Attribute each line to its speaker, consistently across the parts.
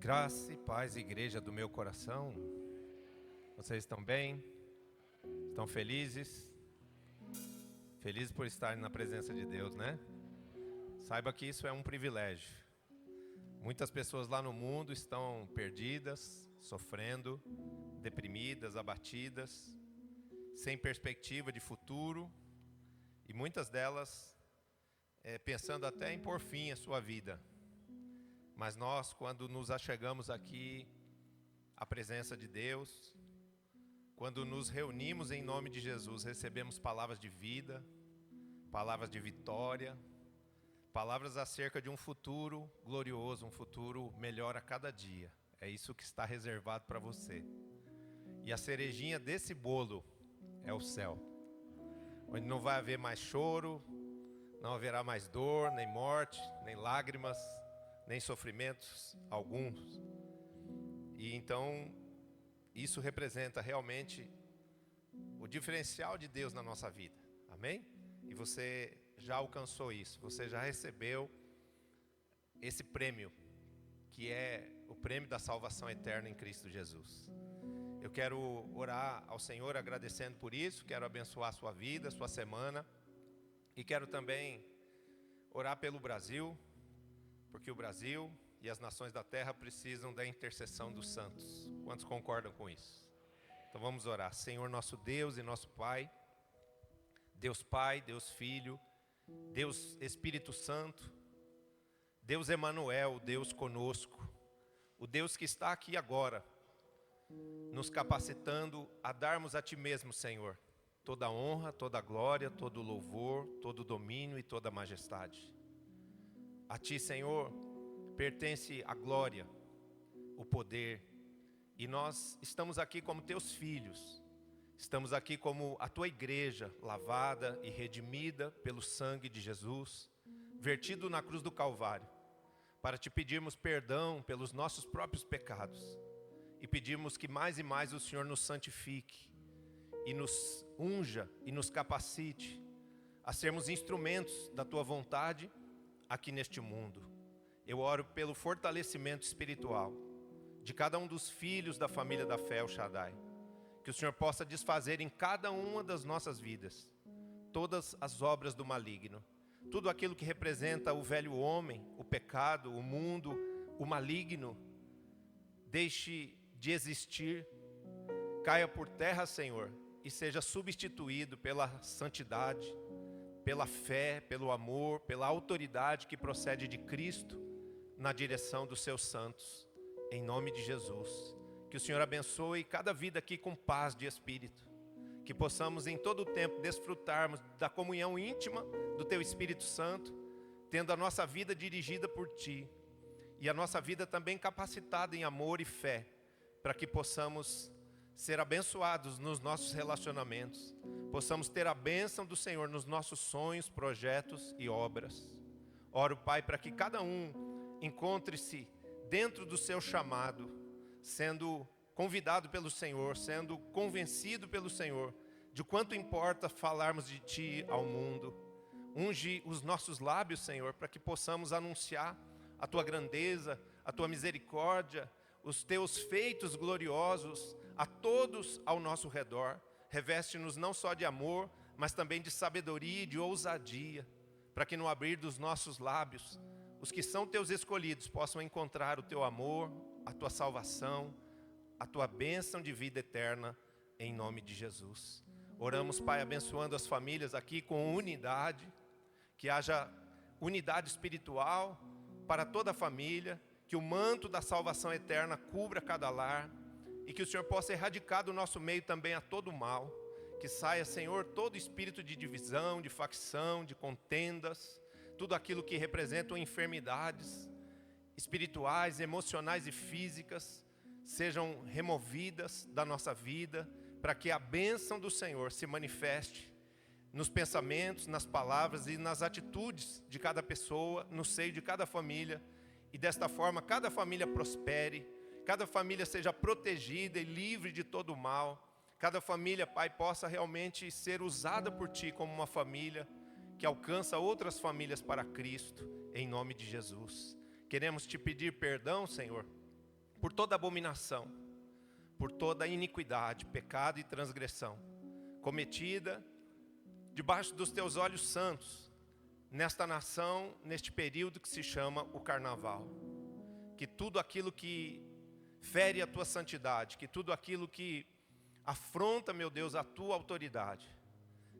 Speaker 1: Graça e paz, igreja do meu coração. Vocês estão bem? Estão felizes? Felizes por estarem na presença de Deus, né? Saiba que isso é um privilégio. Muitas pessoas lá no mundo estão perdidas, sofrendo, deprimidas, abatidas, sem perspectiva de futuro, e muitas delas pensando até em pôr fim à sua vida. Mas nós, quando nos achegamos aqui à presença de Deus, quando nos reunimos em nome de Jesus, recebemos palavras de vida, palavras de vitória, palavras acerca de um futuro glorioso, um futuro melhor a cada dia. É isso que está reservado para você. E a cerejinha desse bolo é o céu, onde não vai haver mais choro, não haverá mais dor, nem morte, nem lágrimas, nem sofrimentos alguns. E então, isso representa realmente o diferencial de Deus na nossa vida. Amém? E você já alcançou isso, você já recebeu esse prêmio, que é o prêmio da salvação eterna em Cristo Jesus. Eu quero orar ao Senhor agradecendo por isso, quero abençoar a sua vida, a sua semana, e quero também orar pelo Brasil, porque o Brasil e as nações da terra precisam da intercessão dos santos. Quantos concordam com isso? Então vamos orar. Senhor nosso Deus e nosso Pai, Deus Pai, Deus Filho, Deus Espírito Santo, Deus Emanuel, Deus conosco, o Deus que está aqui agora, nos capacitando a darmos a Ti mesmo, Senhor, toda a honra, toda a glória, todo o louvor, todo o domínio e toda a majestade. A Ti, Senhor, pertence a glória, o poder, e nós estamos aqui como Teus filhos, estamos aqui como a Tua igreja, lavada e redimida pelo sangue de Jesus, vertido na cruz do Calvário, para Te pedirmos perdão pelos nossos próprios pecados, e pedirmos que mais e mais o Senhor nos santifique, e nos unja e nos capacite a sermos instrumentos da Tua vontade aqui neste mundo. Eu oro pelo fortalecimento espiritual de cada um dos filhos da família da fé, El Shaddai. Que o Senhor possa desfazer em cada uma das nossas vidas todas as obras do maligno. Tudo aquilo que representa o velho homem, o pecado, o mundo, o maligno, deixe de existir, caia por terra, Senhor, e seja substituído pela santidade, pela fé, pelo amor, pela autoridade que procede de Cristo na direção dos seus santos, em nome de Jesus. Que o Senhor abençoe cada vida aqui com paz de espírito, que possamos em todo o tempo desfrutarmos da comunhão íntima do Teu Espírito Santo, tendo a nossa vida dirigida por Ti, e a nossa vida também capacitada em amor e fé, para que possamos ser abençoados nos nossos relacionamentos, possamos ter a bênção do Senhor nos nossos sonhos, projetos e obras. Oro, Pai, para que cada um encontre-se dentro do seu chamado, sendo convidado pelo Senhor, sendo convencido pelo Senhor, de quanto importa falarmos de Ti ao mundo. Unge os nossos lábios, Senhor, para que possamos anunciar a Tua grandeza, a Tua misericórdia, os Teus feitos gloriosos a todos ao nosso redor. Reveste-nos não só de amor, mas também de sabedoria e de ousadia, para que no abrir dos nossos lábios, os que são Teus escolhidos possam encontrar o Teu amor, a Tua salvação, a Tua bênção de vida eterna, em nome de Jesus. Oramos, Pai, abençoando as famílias aqui com unidade, que haja unidade espiritual para toda a família, que o manto da salvação eterna cubra cada lar, e que o Senhor possa erradicar do nosso meio também a todo mal, que saia, Senhor, todo espírito de divisão, de facção, de contendas, tudo aquilo que representam enfermidades espirituais, emocionais e físicas, sejam removidas da nossa vida, para que a bênção do Senhor se manifeste nos pensamentos, nas palavras e nas atitudes de cada pessoa, no seio de cada família, e desta forma cada família prospere, cada família seja protegida e livre de todo o mal, cada família, Pai, possa realmente ser usada por Ti como uma família que alcança outras famílias para Cristo, em nome de Jesus. Queremos Te pedir perdão, Senhor, por toda abominação, por toda iniquidade, pecado e transgressão cometida debaixo dos teus olhos santos, nesta nação, neste período que se chama o carnaval. Que tudo aquilo que fere a tua santidade, que tudo aquilo que afronta, meu Deus, a tua autoridade,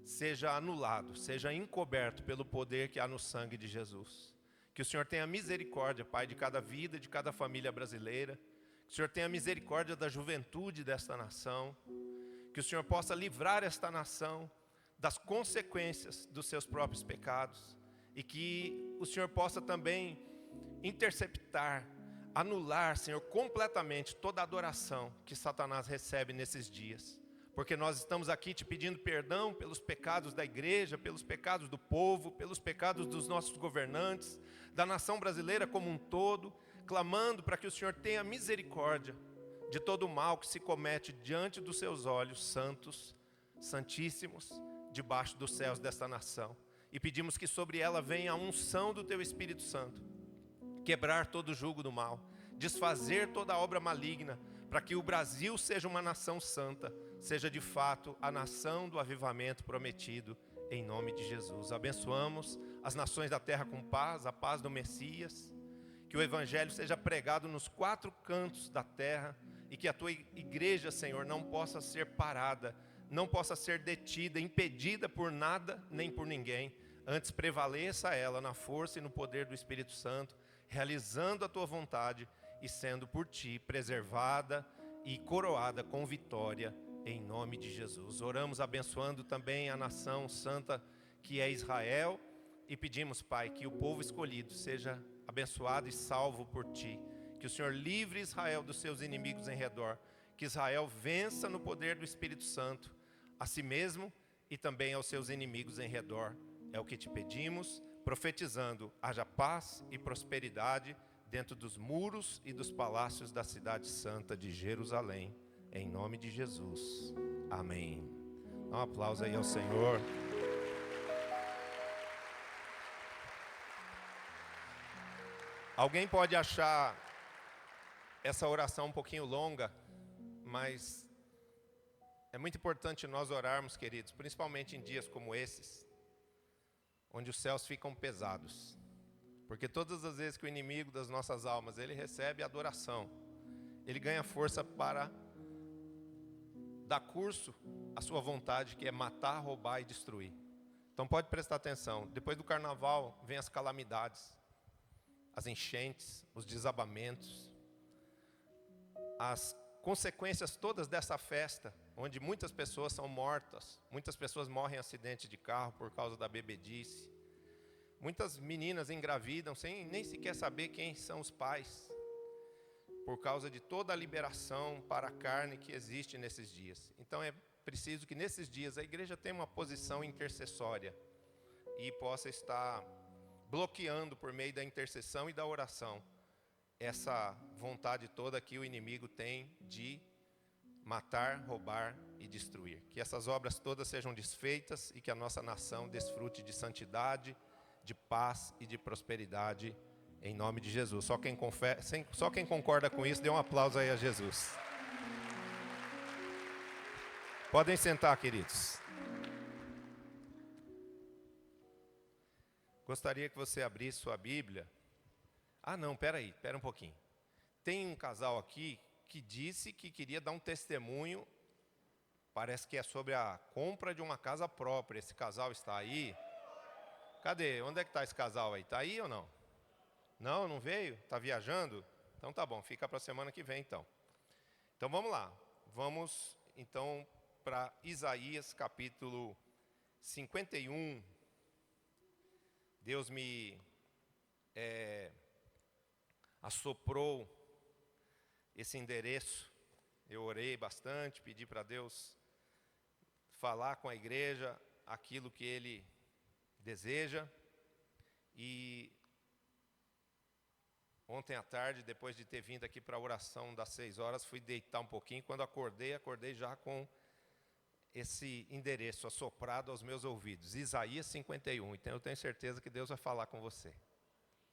Speaker 1: seja anulado, seja encoberto pelo poder que há no sangue de Jesus. Que o Senhor tenha misericórdia, Pai, de cada vida, de cada família brasileira. Que o Senhor tenha misericórdia da juventude desta nação. Que o Senhor possa livrar esta nação das consequências dos seus próprios pecados. E que o Senhor possa também interceptar, anular, Senhor, completamente toda a adoração que Satanás recebe nesses dias. Porque nós estamos aqui te pedindo perdão pelos pecados da igreja, pelos pecados do povo, pelos pecados dos nossos governantes, da nação brasileira como um todo, clamando para que o Senhor tenha misericórdia de todo o mal que se comete diante dos seus olhos santos, santíssimos, debaixo dos céus desta nação. E pedimos que sobre ela venha a unção do teu Espírito Santo, quebrar todo o jugo do mal, desfazer toda a obra maligna, para que o Brasil seja uma nação santa, seja de fato a nação do avivamento prometido, em nome de Jesus. Abençoamos as nações da terra com paz, a paz do Messias, que o Evangelho seja pregado nos 4 cantos da terra, e que a tua igreja, Senhor, não possa ser parada, não possa ser detida, impedida por nada, nem por ninguém, antes prevaleça ela na força e no poder do Espírito Santo, realizando a tua vontade e sendo por ti preservada e coroada com vitória, em nome de Jesus. Oramos abençoando também a nação santa que é Israel e pedimos, Pai, que o povo escolhido seja abençoado e salvo por ti. Que o Senhor livre Israel dos seus inimigos em redor. Que Israel vença no poder do Espírito Santo a si mesmo e também aos seus inimigos em redor. É o que te pedimos, profetizando, haja paz e prosperidade dentro dos muros e dos palácios da cidade santa de Jerusalém, em nome de Jesus. Amém. Dá um aplauso aí ao Senhor. Alguém pode achar essa oração um pouquinho longa, mas é muito importante nós orarmos, queridos, principalmente em dias como esses, onde os céus ficam pesados. Porque todas as vezes que o inimigo das nossas almas, ele recebe adoração, ele ganha força para dar curso à sua vontade, que é matar, roubar e destruir. Então pode prestar atenção, depois do carnaval vem as calamidades, as enchentes, os desabamentos, as consequências todas dessa festa, onde muitas pessoas são mortas, muitas pessoas morrem em acidente de carro por causa da bebedice. Muitas meninas engravidam sem nem sequer saber quem são os pais, por causa de toda a liberação para a carne que existe nesses dias. Então é preciso que nesses dias a igreja tenha uma posição intercessória e possa estar bloqueando por meio da intercessão e da oração essa vontade toda que o inimigo tem de matar, roubar e destruir. Que essas obras todas sejam desfeitas e que a nossa nação desfrute de santidade, de paz e de prosperidade, em nome de Jesus. Só quem concorda com isso, dê um aplauso aí a Jesus. Podem sentar, queridos. Gostaria que você abrisse sua Bíblia. Não, espera um pouquinho. Tem um casal aqui que disse que queria dar um testemunho, parece que é sobre a compra de uma casa própria. Esse casal está aí? Cadê? Onde é que está esse casal aí? Está aí ou não? Não veio? Está viajando? Então tá bom, fica para a semana que vem então. Então vamos lá. Vamos então para Isaías capítulo 51. Deus me assoprou esse endereço. Eu orei bastante, pedi para Deus falar com a igreja aquilo que Ele deseja. E ontem à tarde, depois de ter vindo aqui para a oração das 6 horas, fui deitar um pouquinho. Quando acordei já com esse endereço assoprado aos meus ouvidos. Isaías 51. Então eu tenho certeza que Deus vai falar com você.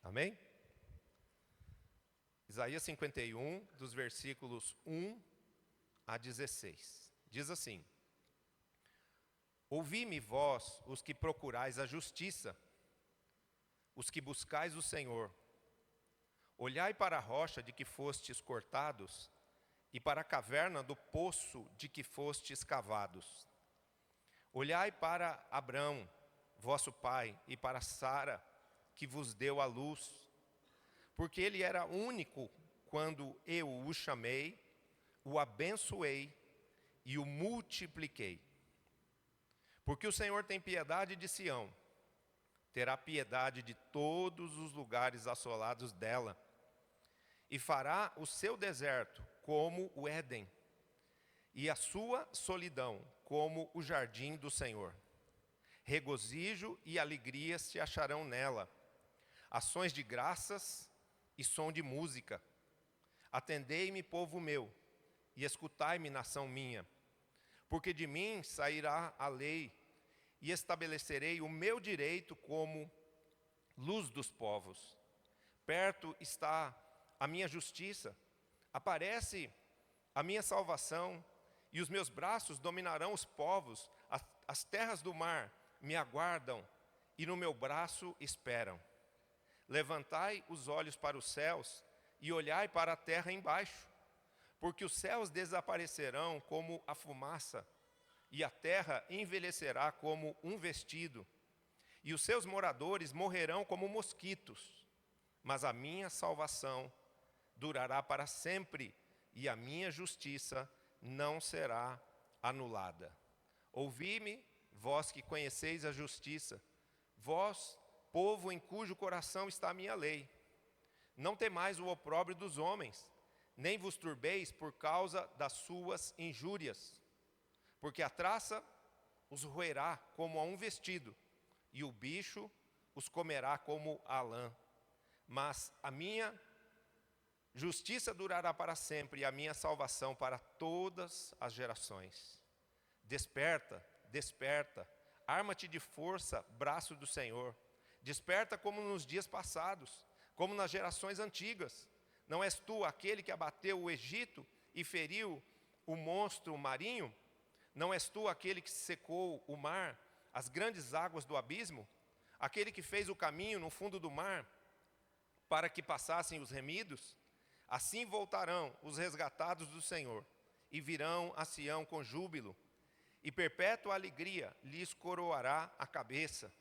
Speaker 1: Amém? Isaías 51, dos versículos 1 a 16. Diz assim: Ouvi-me vós, os que procurais a justiça, os que buscais o Senhor. Olhai para a rocha de que fostes cortados, e para a caverna do poço de que fostes cavados. Olhai para Abrão, vosso pai, e para Sara, que vos deu a luz, porque ele era único quando eu o chamei, o abençoei e o multipliquei. Porque o Senhor tem piedade de Sião, terá piedade de todos os lugares assolados dela, e fará o seu deserto como o Éden, e a sua solidão como o jardim do Senhor. Regozijo e alegria se acharão nela, ações de graças e som de música. Atendei-me, povo meu, e escutai-me, nação minha, porque de mim sairá a lei, e estabelecerei o meu direito como luz dos povos. Perto está a minha justiça, aparece a minha salvação, e os meus braços dominarão os povos, as terras do mar me aguardam, e no meu braço esperam. Levantai os olhos para os céus, e olhai para a terra embaixo, porque os céus desaparecerão como a fumaça, e a terra envelhecerá como um vestido, e os seus moradores morrerão como mosquitos. Mas a minha salvação durará para sempre, e a minha justiça não será anulada. Ouvi-me, vós que conheceis a justiça, vós, povo em cujo coração está a minha lei. Não temais o opróbrio dos homens, nem vos turbeis por causa das suas injúrias, porque a traça os roerá como a um vestido, e o bicho os comerá como a lã. Mas a minha justiça durará para sempre, e a minha salvação para todas as gerações. Desperta, desperta, arma-te de força, braço do Senhor. Desperta como nos dias passados, como nas gerações antigas. Não és tu aquele que abateu o Egito e feriu o monstro marinho? Não és tu aquele que secou o mar, as grandes águas do abismo? Aquele que fez o caminho no fundo do mar, para que passassem os remidos? Assim voltarão os resgatados do Senhor, e virão a Sião com júbilo, e perpétua alegria lhes coroará a cabeça.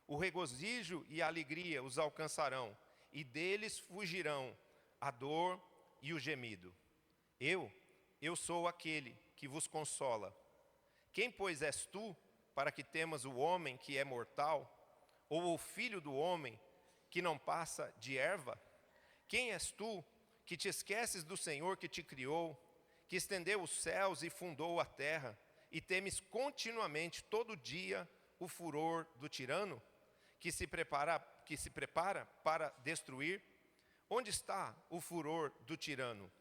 Speaker 1: O regozijo e a alegria os alcançarão, e deles fugirão a dor e o gemido. Eu sou aquele que vos consola. Quem, pois, és tu, para que temas o homem que é mortal, ou o filho do homem que não passa de erva? Quem és tu, que te esqueces do Senhor que te criou, que estendeu os céus e fundou a terra, e temes continuamente, todo dia, o furor do tirano, que se prepara para destruir? Onde está o furor do tirano?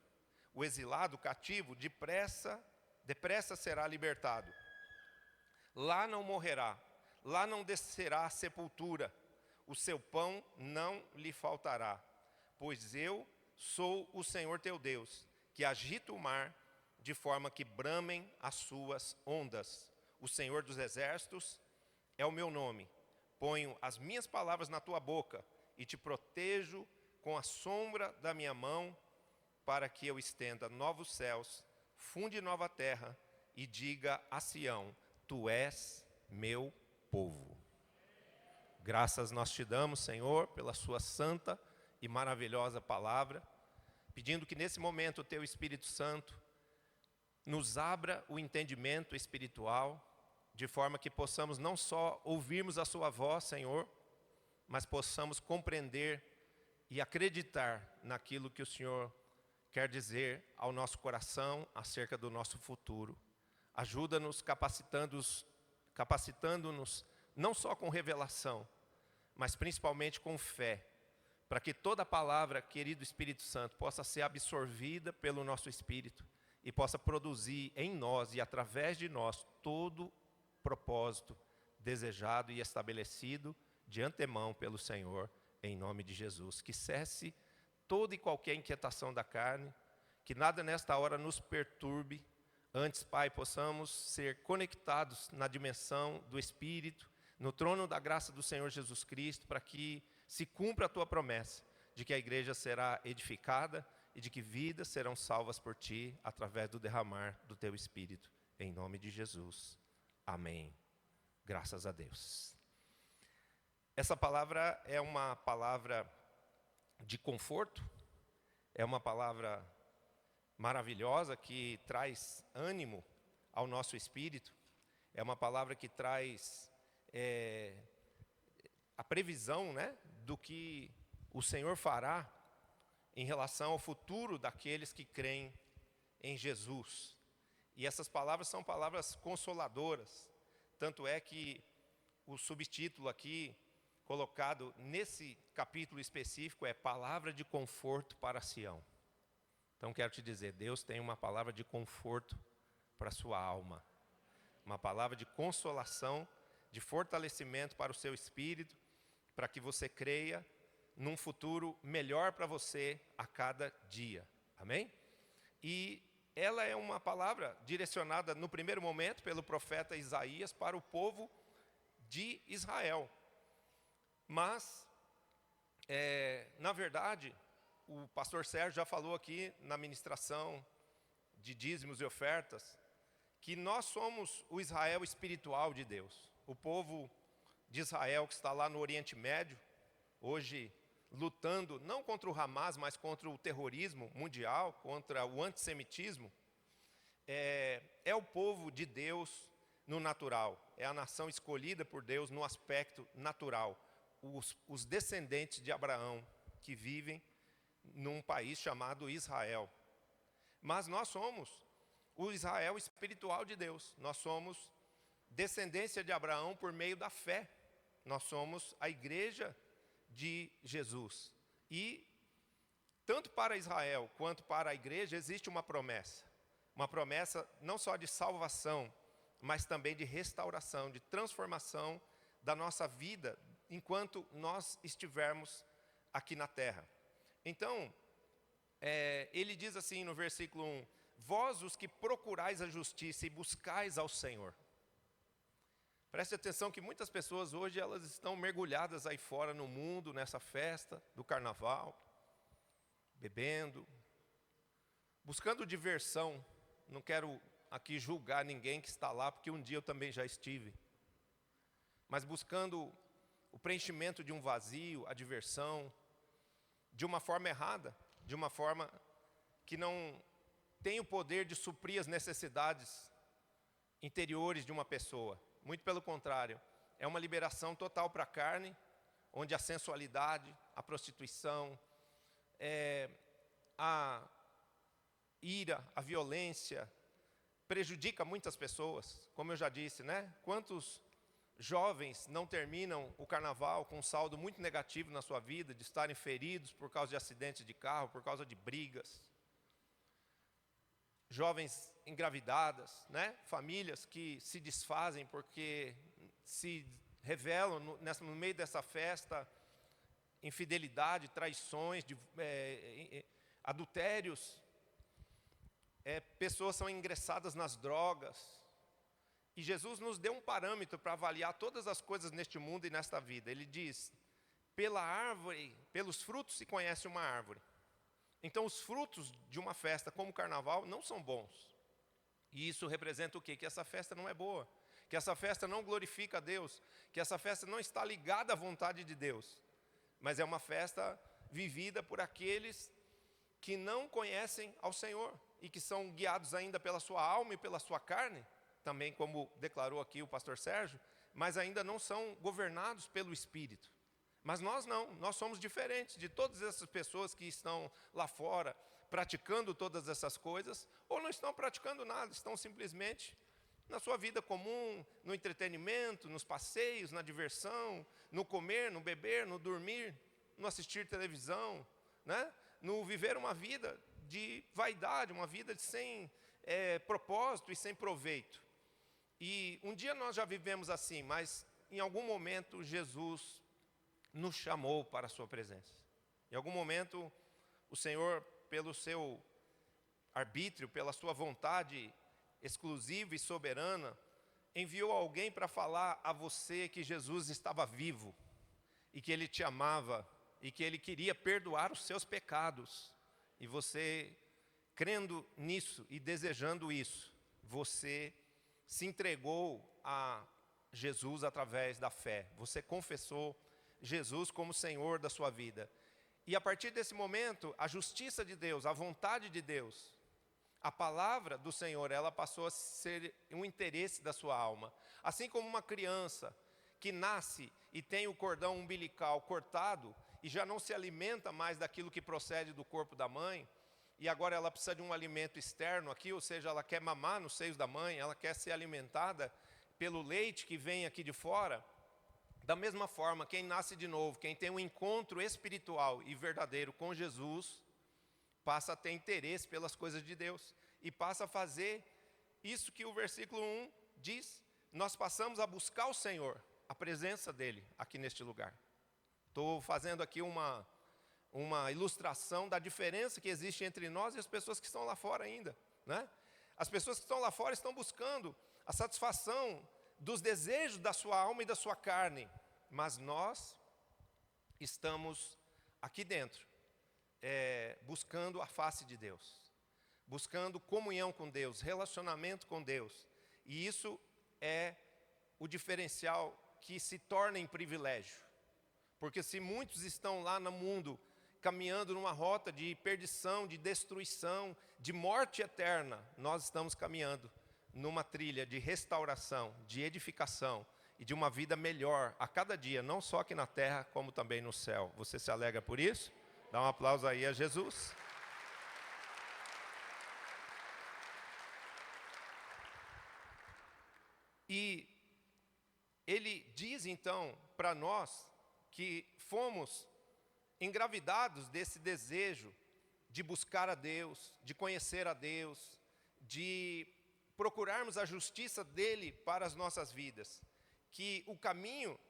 Speaker 1: O exilado cativo depressa será libertado. Lá não morrerá, lá não descerá à sepultura, o seu pão não lhe faltará, pois eu sou o Senhor teu Deus, que agita o mar, de forma que bramem as suas ondas. O Senhor dos exércitos é o meu nome. Ponho as minhas palavras na tua boca, e te protejo com a sombra da minha mão, para que eu estenda novos céus, funde nova terra, e diga a Sião: tu és meu povo. Graças nós te damos, Senhor, pela sua santa e maravilhosa palavra, pedindo que nesse momento o teu Espírito Santo nos abra o entendimento espiritual, de forma que possamos não só ouvirmos a sua voz, Senhor, mas possamos compreender e acreditar naquilo que o Senhor quer dizer ao nosso coração acerca do nosso futuro. Ajuda-nos, capacitando-nos não só com revelação, mas principalmente com fé, para que toda palavra, querido Espírito Santo, possa ser absorvida pelo nosso Espírito e possa produzir em nós e através de nós todo propósito desejado e estabelecido de antemão pelo Senhor, em nome de Jesus. Que cesse toda e qualquer inquietação da carne, que nada nesta hora nos perturbe. Antes, Pai, possamos ser conectados na dimensão do Espírito, no trono da graça do Senhor Jesus Cristo, para que se cumpra a Tua promessa de que a igreja será edificada e de que vidas serão salvas por Ti através do derramar do Teu Espírito. Em nome de Jesus. Amém. Graças a Deus. Essa palavra é uma palavra de conforto, é uma palavra maravilhosa que traz ânimo ao nosso espírito, é uma palavra que traz a previsão, né, do que o Senhor fará em relação ao futuro daqueles que creem em Jesus. E essas palavras são palavras consoladoras, tanto é que o subtítulo aqui colocado nesse capítulo específico é Palavra de Conforto para Sião. Então quero te dizer, Deus tem uma palavra de conforto para a sua alma, uma palavra de consolação, de fortalecimento para o seu espírito, para que você creia num futuro melhor para você a cada dia. Amém? E ela é uma palavra direcionada no primeiro momento pelo profeta Isaías para o povo de Israel. Mas, na verdade, o pastor Sérgio já falou aqui na ministração de dízimos e ofertas, que nós somos o Israel espiritual de Deus. O povo de Israel que está lá no Oriente Médio, hoje lutando não contra o Hamas, mas contra o terrorismo mundial, contra o antissemitismo, é o povo de Deus no natural, é a nação escolhida por Deus no aspecto natural. Os descendentes de Abraão que vivem num país chamado Israel. Mas nós somos o Israel espiritual de Deus. Nós somos descendência de Abraão por meio da fé. Nós somos a igreja de Jesus. E tanto para Israel quanto para a igreja existe uma promessa. Uma promessa não só de salvação, mas também de restauração, de transformação da nossa vida enquanto nós estivermos aqui na terra. Então, ele diz assim no versículo 1, vós os que procurais a justiça e buscais ao Senhor. Preste atenção que muitas pessoas hoje elas estão mergulhadas aí fora no mundo, nessa festa do carnaval, bebendo, buscando diversão. Não quero aqui julgar ninguém que está lá, porque um dia eu também já estive. Mas buscando o preenchimento de um vazio, a diversão, de uma forma errada, de uma forma que não tem o poder de suprir as necessidades interiores de uma pessoa. Muito pelo contrário, é uma liberação total para a carne, onde a sensualidade, a prostituição, a ira, a violência, prejudica muitas pessoas. Como eu já disse, né? Quantos jovens não terminam o carnaval com um saldo muito negativo na sua vida, de estarem feridos por causa de acidentes de carro, por causa de brigas. Jovens engravidadas, né? Famílias que se desfazem porque se revelam no meio dessa festa, infidelidade, traições, adultérios. Pessoas são ingressadas nas drogas. E Jesus nos deu um parâmetro para avaliar todas as coisas neste mundo e nesta vida. Ele diz, pela árvore, pelos frutos se conhece uma árvore. Então os frutos de uma festa como o carnaval não são bons. E isso representa o quê? Que essa festa não é boa. Que essa festa não glorifica a Deus. Que essa festa não está ligada à vontade de Deus. Mas é uma festa vivida por aqueles que não conhecem ao Senhor. E que são guiados ainda pela sua alma e pela sua carne. Também como declarou aqui o pastor Sérgio, mas ainda não são governados pelo Espírito. Mas nós não, nós somos diferentes de todas essas pessoas que estão lá fora praticando todas essas coisas, ou não estão praticando nada, estão simplesmente na sua vida comum, no entretenimento, nos passeios, na diversão, no comer, no beber, no dormir, no assistir televisão, né? No viver uma vida de vaidade, uma vida sem propósito e sem proveito. E um dia nós já vivemos assim, mas em algum momento Jesus nos chamou para a sua presença. Em algum momento o Senhor, pelo seu arbítrio, pela sua vontade exclusiva e soberana, enviou alguém para falar a você que Jesus estava vivo, e que Ele te amava, e que Ele queria perdoar os seus pecados. E você, crendo nisso e desejando isso, você se entregou a Jesus através da fé. Você confessou Jesus como Senhor da sua vida. E a partir desse momento, a justiça de Deus, a vontade de Deus, a palavra do Senhor, ela passou a ser um interesse da sua alma. Assim como uma criança que nasce e tem o cordão umbilical cortado e já não se alimenta mais daquilo que procede do corpo da mãe, e agora ela precisa de um alimento externo aqui, ou seja, ela quer mamar nos seios da mãe, ela quer ser alimentada pelo leite que vem aqui de fora. Da mesma forma, quem nasce de novo, quem tem um encontro espiritual e verdadeiro com Jesus, passa a ter interesse pelas coisas de Deus e passa a fazer isso que o versículo 1 diz. Nós passamos a buscar o Senhor, a presença dEle aqui neste lugar. Estou fazendo aqui uma ilustração da diferença que existe entre nós e as pessoas que estão lá fora ainda, né? As pessoas que estão lá fora estão buscando a satisfação dos desejos da sua alma e da sua carne, mas nós estamos aqui dentro, buscando a face de Deus, buscando comunhão com Deus, relacionamento com Deus, e isso é o diferencial que se torna em privilégio, porque se muitos estão lá no mundo caminhando numa rota de perdição, de destruição, de morte eterna, nós estamos caminhando numa trilha de restauração, de edificação e de uma vida melhor a cada dia, não só aqui na terra, como também no céu. Você se alegra por isso? Dá um aplauso aí a Jesus. E ele diz então para nós que fomos engravidados desse desejo de buscar a Deus, de conhecer a Deus, de procurarmos a justiça dele para as nossas vidas. Que o caminho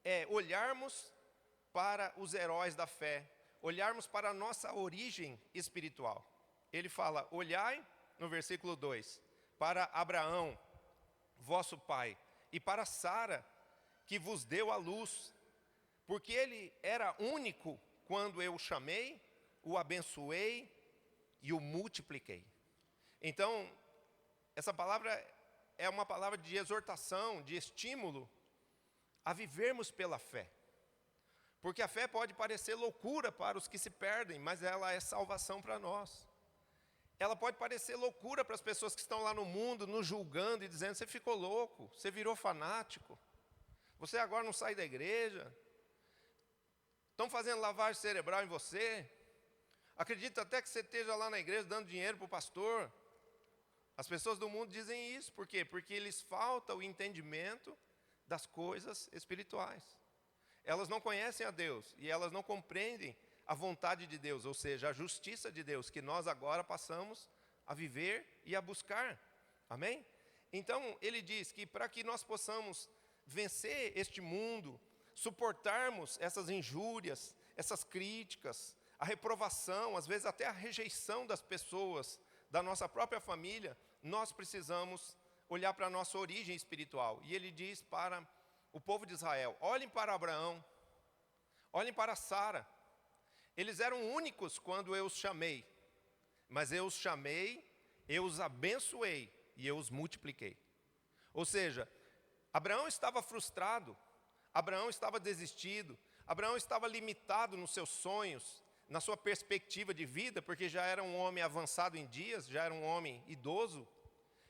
Speaker 1: é olharmos para os heróis da fé, olharmos para a nossa origem espiritual. Ele fala, olhai, no versículo 2, para Abraão, vosso pai, e para Sara, que vos deu a luz, porque ele era único quando eu o chamei, o abençoei e o multipliquei. Então, essa palavra é uma palavra de exortação, de estímulo a vivermos pela fé. Porque a fé pode parecer loucura para os que se perdem, mas ela é salvação para nós. Ela pode parecer loucura para as pessoas que estão lá no mundo, nos julgando e dizendo, você ficou louco, você virou fanático, você agora não sai da igreja, estão fazendo lavagem cerebral em você, acredita até que você esteja lá na igreja dando dinheiro para o pastor. As pessoas do mundo dizem isso, por quê? Porque lhes falta o entendimento das coisas espirituais. Elas não conhecem a Deus e elas não compreendem a vontade de Deus, ou seja, a justiça de Deus, que nós agora passamos a viver e a buscar. Amém? Então, ele diz que para que nós possamos vencer este mundo, suportarmos essas injúrias, essas críticas, a reprovação, às vezes até a rejeição das pessoas, da nossa própria família, nós precisamos olhar para a nossa origem espiritual. E ele diz para o povo de Israel, olhem para Abraão, olhem para Sara. Eles eram únicos quando eu os chamei, mas eu os chamei, eu os abençoei e eu os multipliquei. Ou seja, Abraão estava frustrado, Abraão estava desistido, Abraão estava limitado nos seus sonhos, na sua perspectiva de vida, porque já era um homem avançado em dias, já era um homem idoso,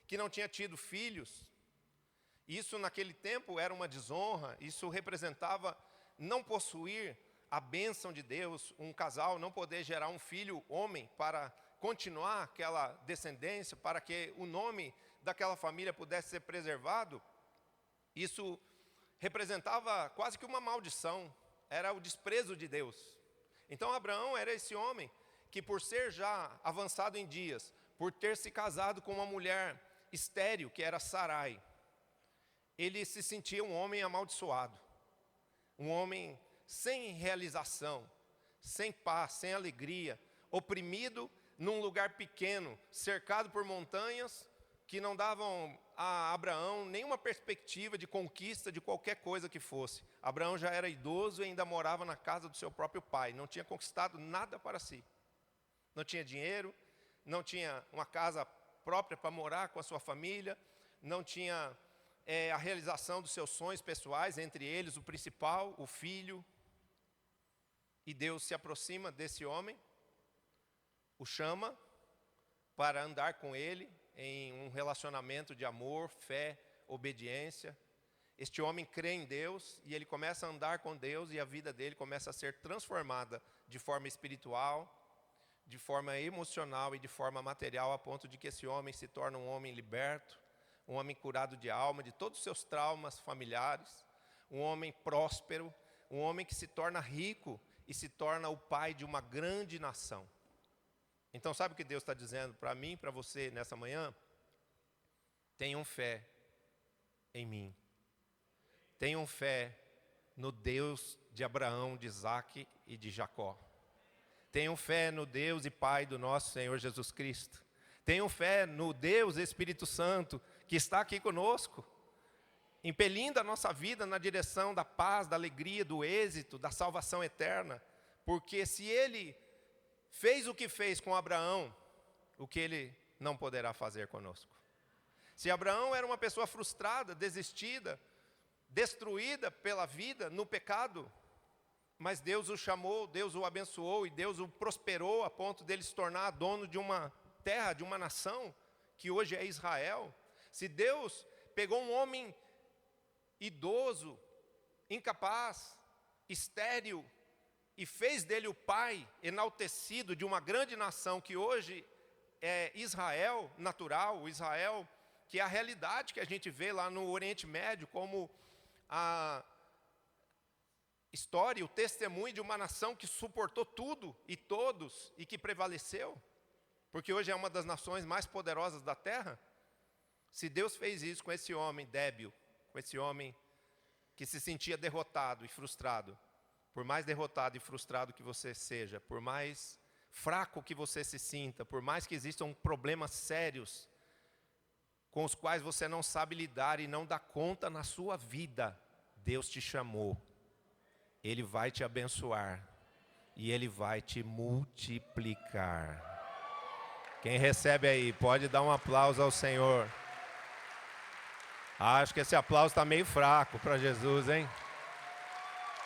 Speaker 1: que não tinha tido filhos. Isso naquele tempo era uma desonra, isso representava não possuir a bênção de Deus, um casal não poder gerar um filho homem para continuar aquela descendência, para que o nome daquela família pudesse ser preservado. Isso representava quase que uma maldição, era o desprezo de Deus. Então Abraão era esse homem que, por ser já avançado em dias, por ter se casado com uma mulher estéril, que era Sarai, ele se sentia um homem amaldiçoado, um homem sem realização, sem paz, sem alegria, oprimido num lugar pequeno, cercado por montanhas que não davam a Abraão nenhuma perspectiva de conquista de qualquer coisa que fosse. Abraão já era idoso e ainda morava na casa do seu próprio pai, não tinha conquistado nada para si. Não tinha dinheiro, não tinha uma casa própria para morar com a sua família, não tinha a realização dos seus sonhos pessoais, entre eles o principal, o filho. E Deus se aproxima desse homem, o chama para andar com ele em um relacionamento de amor, fé, obediência. Este homem crê em Deus e ele começa a andar com Deus e a vida dele começa a ser transformada de forma espiritual, de forma emocional e de forma material, a ponto de que esse homem se torna um homem liberto, um homem curado de alma, de todos os seus traumas familiares, um homem próspero, um homem que se torna rico e se torna o pai de uma grande nação. Então sabe o que Deus está dizendo para mim e para você nessa manhã? Tenham fé em mim. Tenham fé no Deus de Abraão, de Isaque e de Jacó. Tenham fé no Deus e Pai do nosso Senhor Jesus Cristo. Tenham fé no Deus Espírito Santo que está aqui conosco, impelindo a nossa vida na direção da paz, da alegria, do êxito, da salvação eterna. Porque se Ele fez o que fez com Abraão, o que Ele não poderá fazer conosco? Se Abraão era uma pessoa frustrada, desistida, destruída pela vida, no pecado, mas Deus o chamou, Deus o abençoou e Deus o prosperou a ponto dele se tornar dono de uma terra, de uma nação, que hoje é Israel. Se Deus pegou um homem idoso, incapaz, estéril, e fez dele o pai enaltecido de uma grande nação que hoje é Israel natural, o Israel que é a realidade que a gente vê lá no Oriente Médio, como a história, o testemunho de uma nação que suportou tudo e todos e que prevaleceu, porque hoje é uma das nações mais poderosas da terra. Se Deus fez isso com esse homem débil, com esse homem que se sentia derrotado e frustrado, por mais derrotado e frustrado que você seja, por mais fraco que você se sinta, por mais que existam problemas sérios com os quais você não sabe lidar e não dá conta na sua vida, Deus te chamou. Ele vai te abençoar e Ele vai te multiplicar. Quem recebe aí, pode dar um aplauso ao Senhor. Acho que esse aplauso está meio fraco para Jesus, hein?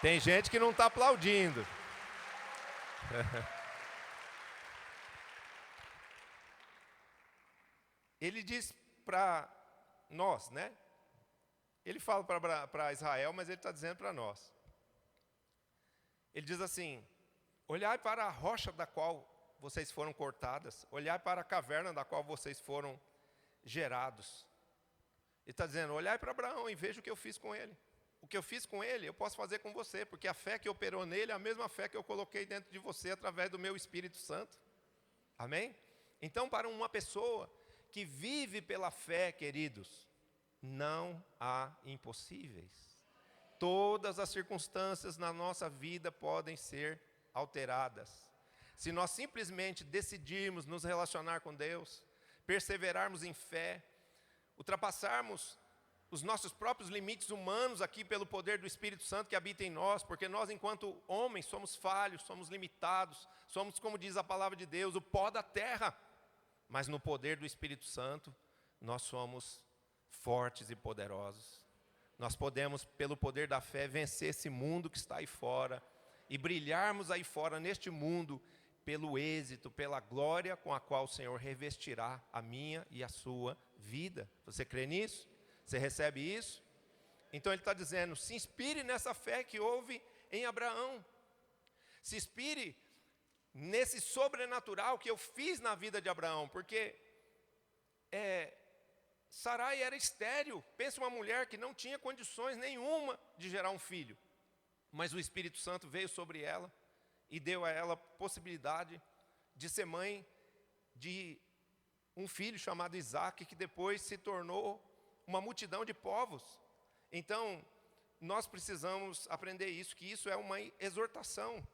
Speaker 1: Tem gente que não está aplaudindo. Ele diz para nós, né? Ele fala para Israel, mas ele está dizendo para nós. Ele diz assim: olhai para a rocha da qual vocês foram cortadas, olhai para a caverna da qual vocês foram gerados. Ele está dizendo: olhai para Abraão e veja o que eu fiz com ele. O que eu fiz com ele, eu posso fazer com você, porque a fé que operou nele é a mesma fé que eu coloquei dentro de você através do meu Espírito Santo. Amém? Então, para uma pessoa que vive pela fé, queridos, não há impossíveis. Todas as circunstâncias na nossa vida podem ser alteradas. Se nós simplesmente decidirmos nos relacionar com Deus, perseverarmos em fé, ultrapassarmos os nossos próprios limites humanos aqui pelo poder do Espírito Santo que habita em nós, porque nós, enquanto homens, somos falhos, somos limitados, somos, como diz a palavra de Deus, o pó da terra. Mas no poder do Espírito Santo, nós somos fortes e poderosos. Nós podemos, pelo poder da fé, vencer esse mundo que está aí fora e brilharmos aí fora neste mundo pelo êxito, pela glória com a qual o Senhor revestirá a minha e a sua vida. Você crê nisso? Você recebe isso? Então ele está dizendo: se inspire nessa fé que houve em Abraão. Se inspire nesse sobrenatural que eu fiz na vida de Abraão, porque Sarai era estéril. Pensa uma mulher que não tinha condições nenhuma de gerar um filho, mas o Espírito Santo veio sobre ela e deu a ela a possibilidade de ser mãe de um filho chamado Isaque, que depois se tornou uma multidão de povos. Então, nós precisamos aprender isso, que isso é uma exortação,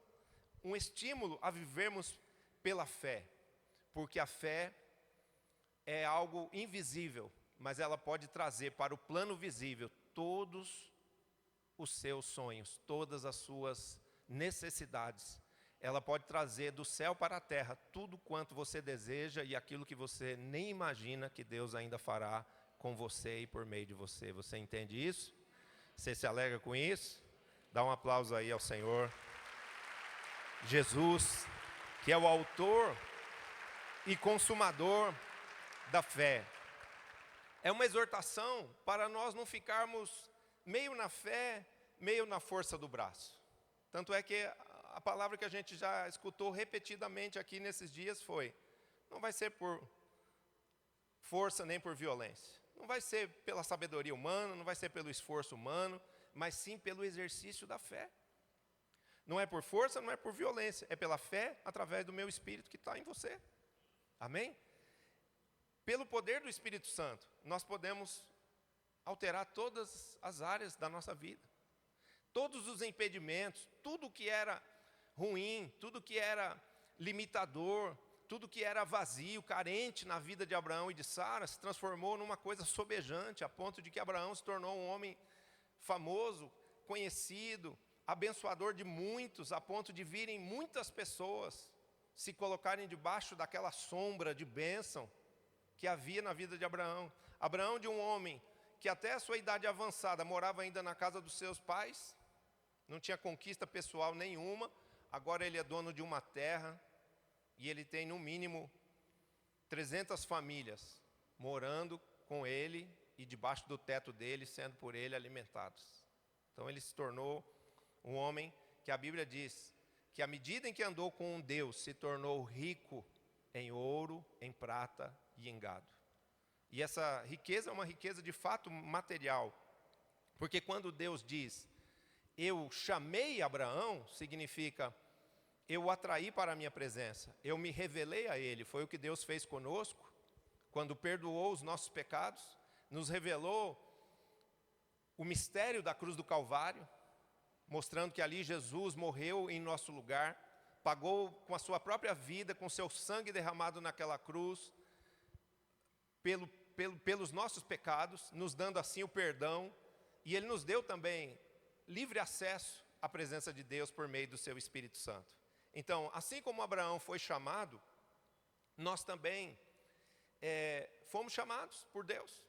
Speaker 1: um estímulo a vivermos pela fé, porque a fé é algo invisível, mas ela pode trazer para o plano visível todos os seus sonhos, todas as suas necessidades. Ela pode trazer do céu para a terra tudo quanto você deseja e aquilo que você nem imagina que Deus ainda fará com você e por meio de você. Você entende isso? Você se alegra com isso? Dá um aplauso aí ao Senhor. Jesus, que é o autor e consumador da fé. É uma exortação para nós não ficarmos meio na fé, meio na força do braço. Tanto é que a palavra que a gente já escutou repetidamente aqui nesses dias foi: não vai ser por força nem por violência. Não vai ser pela sabedoria humana, não vai ser pelo esforço humano, mas sim pelo exercício da fé. Não é por força, não é por violência, é pela fé através do meu Espírito que está em você. Amém? Pelo poder do Espírito Santo, nós podemos alterar todas as áreas da nossa vida. Todos os impedimentos, tudo que era ruim, tudo que era limitador, tudo que era vazio, carente na vida de Abraão e de Sara, se transformou numa coisa sobejante, a ponto de que Abraão se tornou um homem famoso, conhecido, abençoador de muitos, a ponto de virem muitas pessoas se colocarem debaixo daquela sombra de bênção que havia na vida de Abraão. Abraão, de um homem que até a sua idade avançada morava ainda na casa dos seus pais, não tinha conquista pessoal nenhuma, agora ele é dono de uma terra e ele tem no mínimo 300 famílias morando com ele e debaixo do teto dele, sendo por ele alimentados. Então ele se tornou um homem que a Bíblia diz que à medida em que andou com um Deus, se tornou rico em ouro, em prata e em gado. E essa riqueza é uma riqueza de fato material, porque quando Deus diz: eu chamei Abraão, significa eu o atraí para a minha presença, eu me revelei a ele. Foi o que Deus fez conosco, quando perdoou os nossos pecados, nos revelou o mistério da cruz do Calvário, mostrando que ali Jesus morreu em nosso lugar, pagou com a sua própria vida, com seu sangue derramado naquela cruz, pelos nossos pecados, nos dando assim o perdão, e Ele nos deu também livre acesso à presença de Deus por meio do seu Espírito Santo. Então, assim como Abraão foi chamado, nós também fomos chamados por Deus.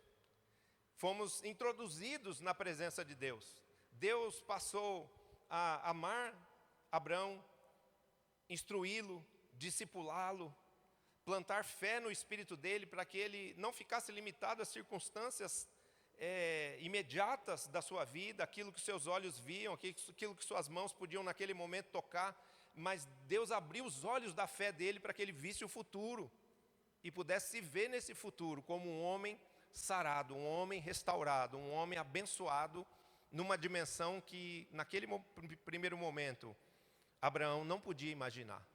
Speaker 1: Fomos introduzidos na presença de Deus. Deus passou a amar Abraão, instruí-lo, discipulá-lo, plantar fé no espírito dele para que ele não ficasse limitado às circunstâncias imediatas da sua vida, aquilo que seus olhos viam, aquilo que suas mãos podiam naquele momento tocar, mas Deus abriu os olhos da fé dele para que ele visse o futuro e pudesse se ver nesse futuro como um homem sarado, um homem restaurado, um homem abençoado, numa dimensão que naquele primeiro momento Abraão não podia imaginar.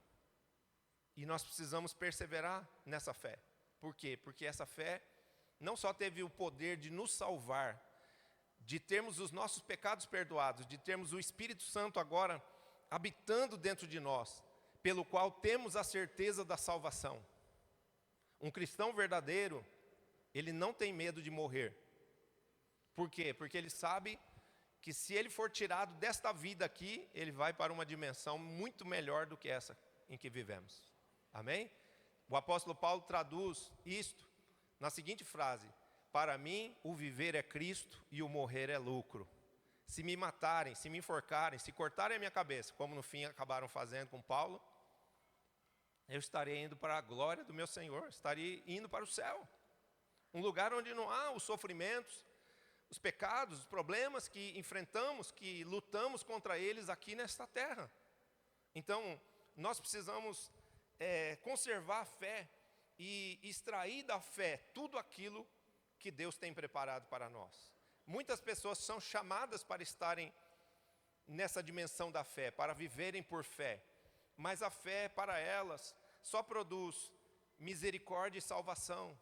Speaker 1: E nós precisamos perseverar nessa fé. Por quê? Porque essa fé não só teve o poder de nos salvar, de termos os nossos pecados perdoados, de termos o Espírito Santo agora habitando dentro de nós, pelo qual temos a certeza da salvação. Um cristão verdadeiro, ele não tem medo de morrer. Por quê? Porque ele sabe que se ele for tirado desta vida aqui, ele vai para uma dimensão muito melhor do que essa em que vivemos. Amém? O apóstolo Paulo traduz isto na seguinte frase: para mim o viver é Cristo e o morrer é lucro. Se me matarem, se me enforcarem, se cortarem a minha cabeça, como no fim acabaram fazendo com Paulo, eu estarei indo para a glória do meu Senhor, estarei indo para o céu. Um lugar onde não há os sofrimentos, os pecados, os problemas que enfrentamos, que lutamos contra eles aqui nesta terra. Então, nós precisamos conservar a fé e extrair da fé tudo aquilo que Deus tem preparado para nós. Muitas pessoas são chamadas para estarem nessa dimensão da fé, para viverem por fé, mas a fé para elas só produz misericórdia e salvação,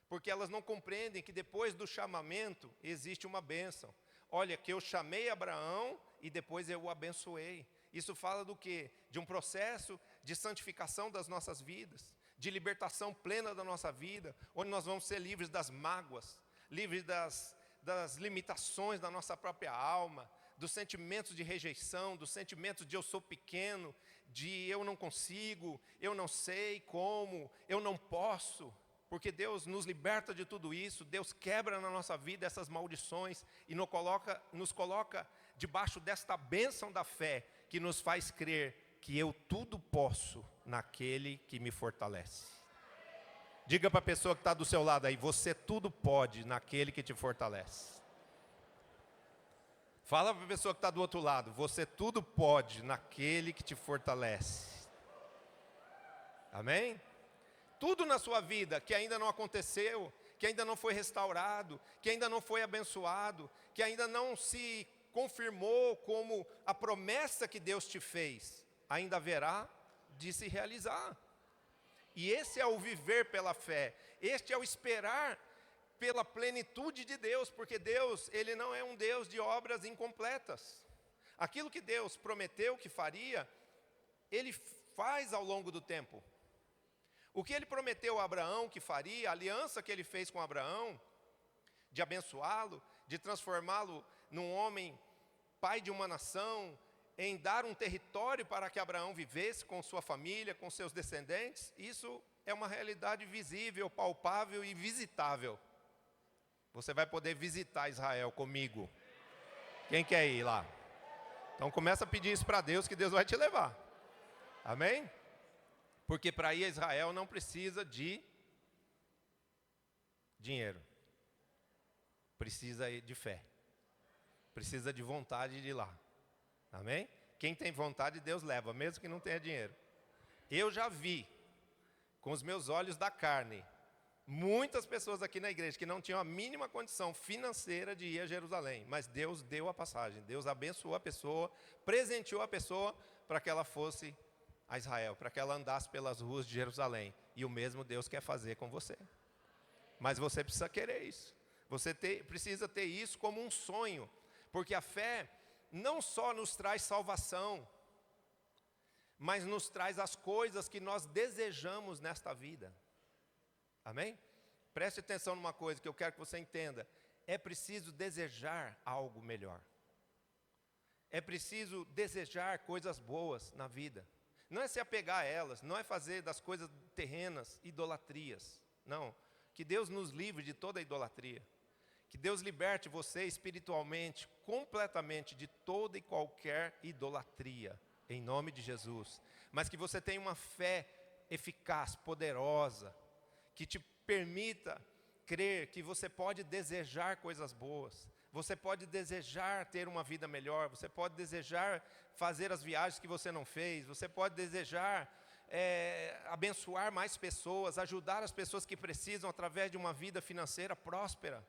Speaker 1: porque elas não compreendem que depois do chamamento existe uma bênção. Olha, que eu chamei Abraão e depois eu o abençoei. Isso fala do quê? De um processo de santificação das nossas vidas, de libertação plena da nossa vida, onde nós vamos ser livres das mágoas, livres das limitações da nossa própria alma, dos sentimentos de rejeição, dos sentimentos de eu sou pequeno, de eu não consigo, eu não sei como, eu não posso. Porque Deus nos liberta de tudo isso, Deus quebra na nossa vida essas maldições e nos coloca debaixo desta bênção da fé, que nos faz crer que eu tudo posso naquele que me fortalece. Diga para a pessoa que está do seu lado aí, você tudo pode naquele que te fortalece. Fala para a pessoa que está do outro lado, você tudo pode naquele que te fortalece. Amém? Tudo na sua vida que ainda não aconteceu, que ainda não foi restaurado, que ainda não foi abençoado, que ainda não se confirmou como a promessa que Deus te fez, ainda haverá de se realizar. E esse é o viver pela fé, este é o esperar pela plenitude de Deus, porque Deus, Ele não é um Deus de obras incompletas. Aquilo que Deus prometeu que faria, Ele faz ao longo do tempo. O que Ele prometeu a Abraão que faria, a aliança que Ele fez com Abraão, de abençoá-lo, de transformá-lo num homem, pai de uma nação, em dar um território para que Abraão vivesse com sua família, com seus descendentes, isso é uma realidade visível, palpável e visitável. Você vai poder visitar Israel comigo. Quem quer ir lá? Então começa a pedir isso para Deus, que Deus vai te levar. Amém? Porque para ir a Israel não precisa de dinheiro. Precisa de fé. Precisa de vontade de ir lá. Amém? Quem tem vontade, Deus leva, mesmo que não tenha dinheiro. Eu já vi, com os meus olhos da carne, muitas pessoas aqui na igreja que não tinham a mínima condição financeira de ir a Jerusalém. Mas Deus deu a passagem, Deus abençoou a pessoa, presenteou a pessoa para que ela fosse a Israel, para que ela andasse pelas ruas de Jerusalém. E o mesmo Deus quer fazer com você. Mas você precisa querer isso. Você precisa ter isso como um sonho. Porque a fé não só nos traz salvação, mas nos traz as coisas que nós desejamos nesta vida. Amém? Preste atenção numa coisa que eu quero que você entenda. É preciso desejar algo melhor. É preciso desejar coisas boas na vida. Não é se apegar a elas, não é fazer das coisas terrenas idolatrias. Não, que Deus nos livre de toda idolatria. Que Deus liberte você espiritualmente, completamente de toda e qualquer idolatria, em nome de Jesus. Mas que você tenha uma fé eficaz, poderosa, que te permita crer que você pode desejar coisas boas. Você pode desejar ter uma vida melhor, você pode desejar fazer as viagens que você não fez, você pode desejar abençoar mais pessoas, ajudar as pessoas que precisam através de uma vida financeira próspera.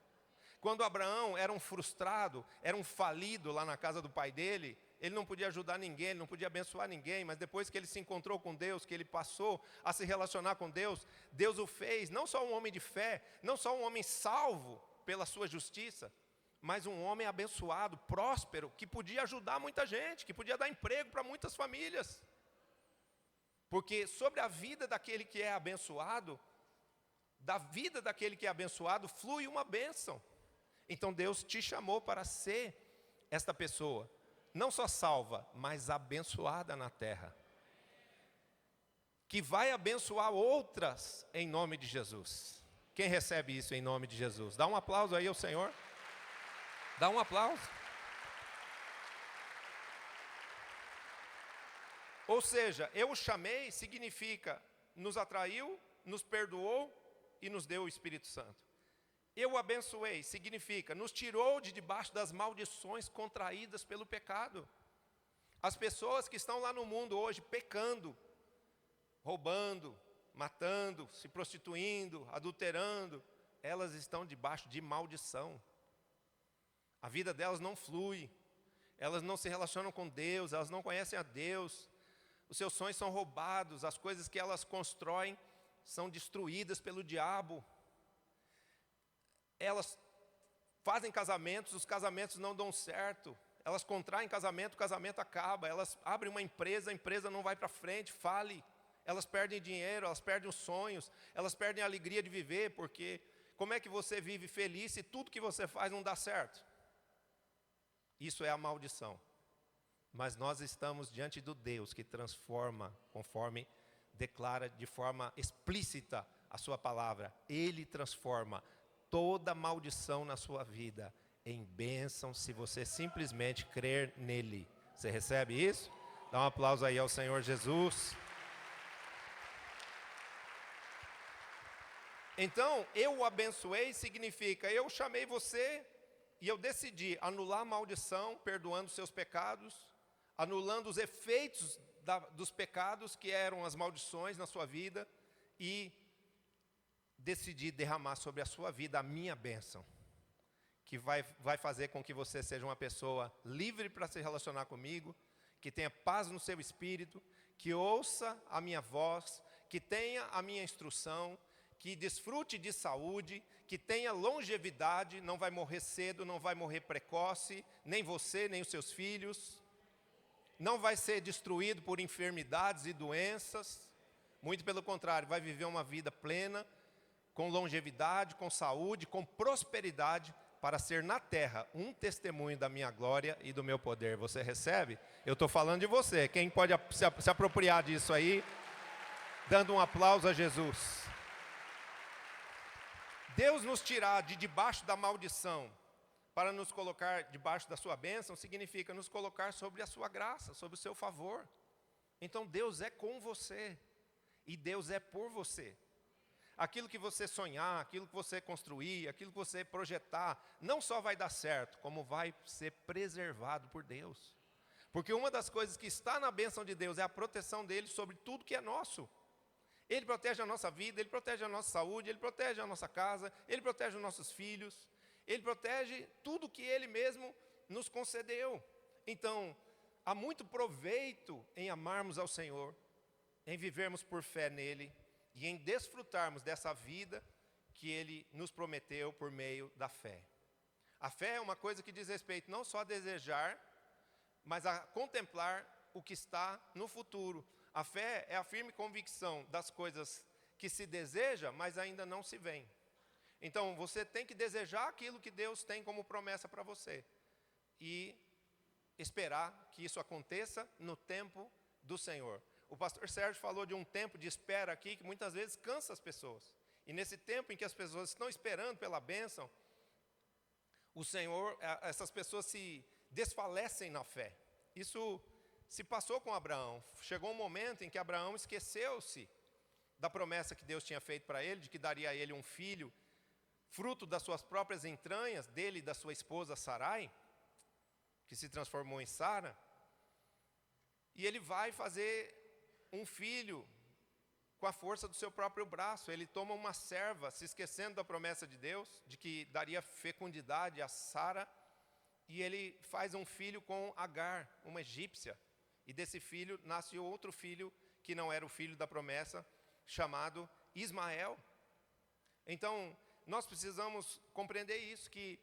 Speaker 1: Quando Abraão era um frustrado, era um falido lá na casa do pai dele, ele não podia ajudar ninguém, ele não podia abençoar ninguém, mas depois que ele se encontrou com Deus, que ele passou a se relacionar com Deus, Deus o fez, não só um homem de fé, não só um homem salvo pela sua justiça, mas um homem abençoado, próspero, que podia ajudar muita gente, que podia dar emprego para muitas famílias. Porque sobre a vida daquele que é abençoado, da vida daquele que é abençoado, flui uma bênção. Então Deus te chamou para ser esta pessoa, não só salva, mas abençoada na terra, que vai abençoar outras em nome de Jesus. Quem recebe isso em nome de Jesus? Dá um aplauso aí ao Senhor. Dá um aplauso. Ou seja, eu o chamei significa nos atraiu, nos perdoou e nos deu o Espírito Santo. Eu o abençoei significa nos tirou de debaixo das maldições contraídas pelo pecado. As pessoas que estão lá no mundo hoje pecando, roubando, matando, se prostituindo, adulterando, elas estão debaixo de maldição. A vida delas não flui, elas não se relacionam com Deus, elas não conhecem a Deus. Os seus sonhos são roubados, as coisas que elas constroem são destruídas pelo diabo. Elas fazem casamentos, os casamentos não dão certo. elas contraem casamento, o casamento acaba. Elas abrem uma empresa, a empresa não vai para frente, fale. Elas perdem dinheiro, elas perdem os sonhos, elas perdem a alegria de viver, porque como é que você vive feliz se tudo que você faz não dá certo? Isso é a maldição. Mas nós estamos diante do Deus que transforma, conforme declara de forma explícita a sua palavra. Ele transforma toda maldição na sua vida em bênção, se você simplesmente crer nele. Você recebe isso? Dá um aplauso aí ao Senhor Jesus. Então, eu o abençoei significa, eu chamei você e eu decidi anular a maldição, perdoando seus pecados, anulando os efeitos dos pecados que eram as maldições na sua vida, e decidi derramar sobre a sua vida a minha bênção, que vai fazer com que você seja uma pessoa livre para se relacionar comigo, que tenha paz no seu espírito, que ouça a minha voz, que tenha a minha instrução, que desfrute de saúde, que tenha longevidade, não vai morrer cedo, não vai morrer precoce, nem você, nem os seus filhos, não vai ser destruído por enfermidades e doenças, muito pelo contrário, vai viver uma vida plena, com longevidade, com saúde, com prosperidade, para ser na terra um testemunho da minha glória e do meu poder. Você recebe? Eu estou falando de você. Quem pode se apropriar disso aí, dando um aplauso a Jesus. Deus nos tirar de debaixo da maldição para nos colocar debaixo da sua bênção, significa nos colocar sobre a sua graça, sobre o seu favor. Então Deus é com você e Deus é por você. Aquilo que você sonhar, aquilo que você construir, aquilo que você projetar, não só vai dar certo, como vai ser preservado por Deus. Porque uma das coisas que está na bênção de Deus é a proteção dele sobre tudo que é nosso. Ele protege a nossa vida, Ele protege a nossa saúde, Ele protege a nossa casa, Ele protege os nossos filhos, Ele protege tudo que Ele mesmo nos concedeu. Então, há muito proveito em amarmos ao Senhor, em vivermos por fé nele e em desfrutarmos dessa vida que Ele nos prometeu por meio da fé. A fé é uma coisa que diz respeito não só a desejar, mas a contemplar o que está no futuro. A fé é a firme convicção das coisas que se deseja, mas ainda não se vêem. Então, você tem que desejar aquilo que Deus tem como promessa para você. E esperar que isso aconteça no tempo do Senhor. O pastor Sérgio falou de um tempo de espera aqui, que muitas vezes cansa as pessoas. E nesse tempo em que as pessoas estão esperando pela bênção, o Senhor, essas pessoas se desfalecem na fé. Isso se passou com Abraão. Chegou um momento em que Abraão esqueceu-se da promessa que Deus tinha feito para ele, de que daria a ele um filho, fruto das suas próprias entranhas, dele e da sua esposa Sarai, que se transformou em Sara. E ele vai fazer um filho com a força do seu próprio braço. Ele toma uma serva, se esquecendo da promessa de Deus, de que daria fecundidade a Sara, e ele faz um filho com Agar, uma egípcia. E desse filho nasce outro filho, que não era o filho da promessa, chamado Ismael. Então, nós precisamos compreender isso, que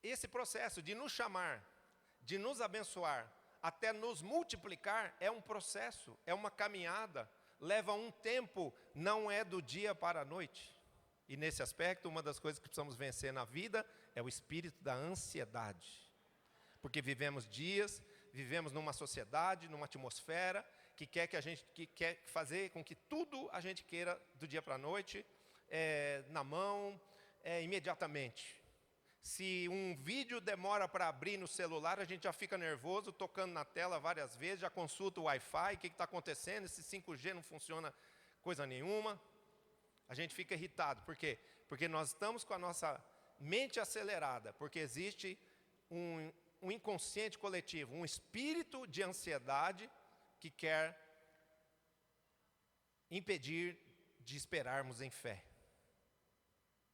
Speaker 1: esse processo de nos chamar, de nos abençoar, até nos multiplicar, é um processo, é uma caminhada, leva um tempo, não é do dia para a noite. E nesse aspecto, uma das coisas que precisamos vencer na vida é o espírito da ansiedade. Porque vivemos dias, vivemos numa sociedade, numa atmosfera que quer fazer com que tudo a gente queira do dia para a noite, na mão, imediatamente. Se um vídeo demora para abrir no celular, a gente já fica nervoso, tocando na tela várias vezes, já consulta o Wi-Fi, o que está acontecendo, esse 5G não funciona coisa nenhuma. A gente fica irritado. Por quê? Porque nós estamos com a nossa mente acelerada, porque existe um inconsciente coletivo, um espírito de ansiedade que quer impedir de esperarmos em fé.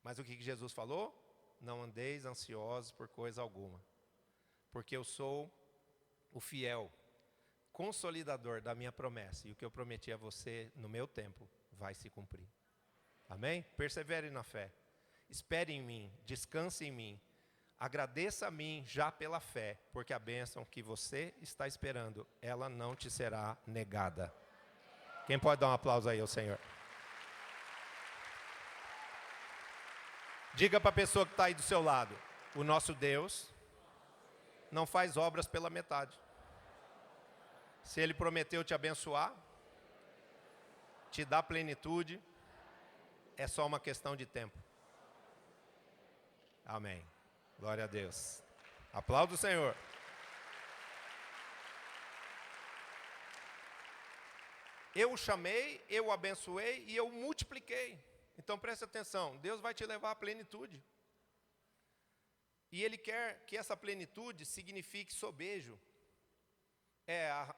Speaker 1: Mas o que Jesus falou? Não andeis ansiosos por coisa alguma, porque eu sou o fiel consolidador da minha promessa, e o que eu prometi a você no meu tempo vai se cumprir. Amém? Persevere na fé, espere em mim, descanse em mim. Agradeça a mim já pela fé, porque a bênção que você está esperando, ela não te será negada. Quem pode dar um aplauso aí ao Senhor? Diga para a pessoa que está aí do seu lado: o nosso Deus não faz obras pela metade. Se Ele prometeu te abençoar, te dar plenitude, é só uma questão de tempo. Amém. Glória a Deus. Aplauda o Senhor. Eu o chamei, eu o abençoei e eu o multipliquei. Então preste atenção, Deus vai te levar à plenitude. E Ele quer que essa plenitude signifique sobejo.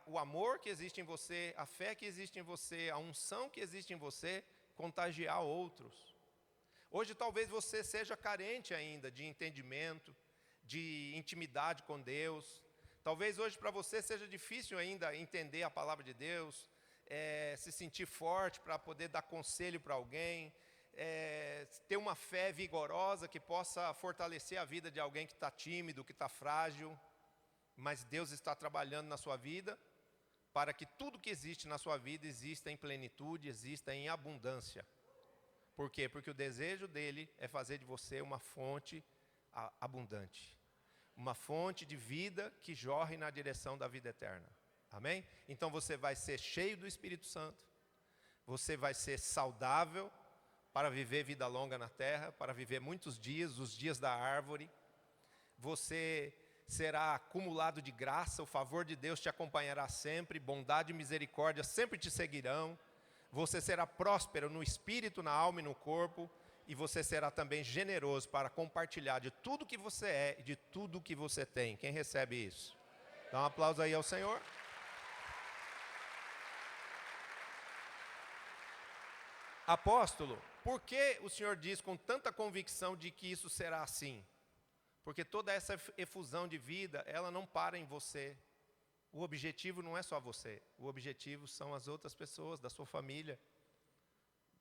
Speaker 1: O amor que existe em você, a fé que existe em você, a unção que existe em você, contagiar outros. Hoje talvez você seja carente ainda de entendimento, de intimidade com Deus. Talvez hoje para você seja difícil ainda entender a palavra de Deus, se sentir forte para poder dar conselho para alguém, ter uma fé vigorosa que possa fortalecer a vida de alguém que está tímido, que está frágil. Mas Deus está trabalhando na sua vida para que tudo que existe na sua vida exista em plenitude, exista em abundância. Por quê? Porque o desejo dele é fazer de você uma fonte abundante. Uma fonte de vida que jorre na direção da vida eterna. Amém? Então você vai ser cheio do Espírito Santo. Você vai ser saudável para viver vida longa na terra, para viver muitos dias, os dias da árvore. Você será acumulado de graça, o favor de Deus te acompanhará sempre, bondade e misericórdia sempre te seguirão. Você será próspero no espírito, na alma e no corpo, e você será também generoso para compartilhar de tudo que você é e de tudo que você tem. Quem recebe isso? Dá um aplauso aí ao Senhor. Apóstolo, por que o Senhor diz com tanta convicção de que isso será assim? Porque toda essa efusão de vida, ela não para em você. O objetivo não é só você. O objetivo são as outras pessoas da sua família,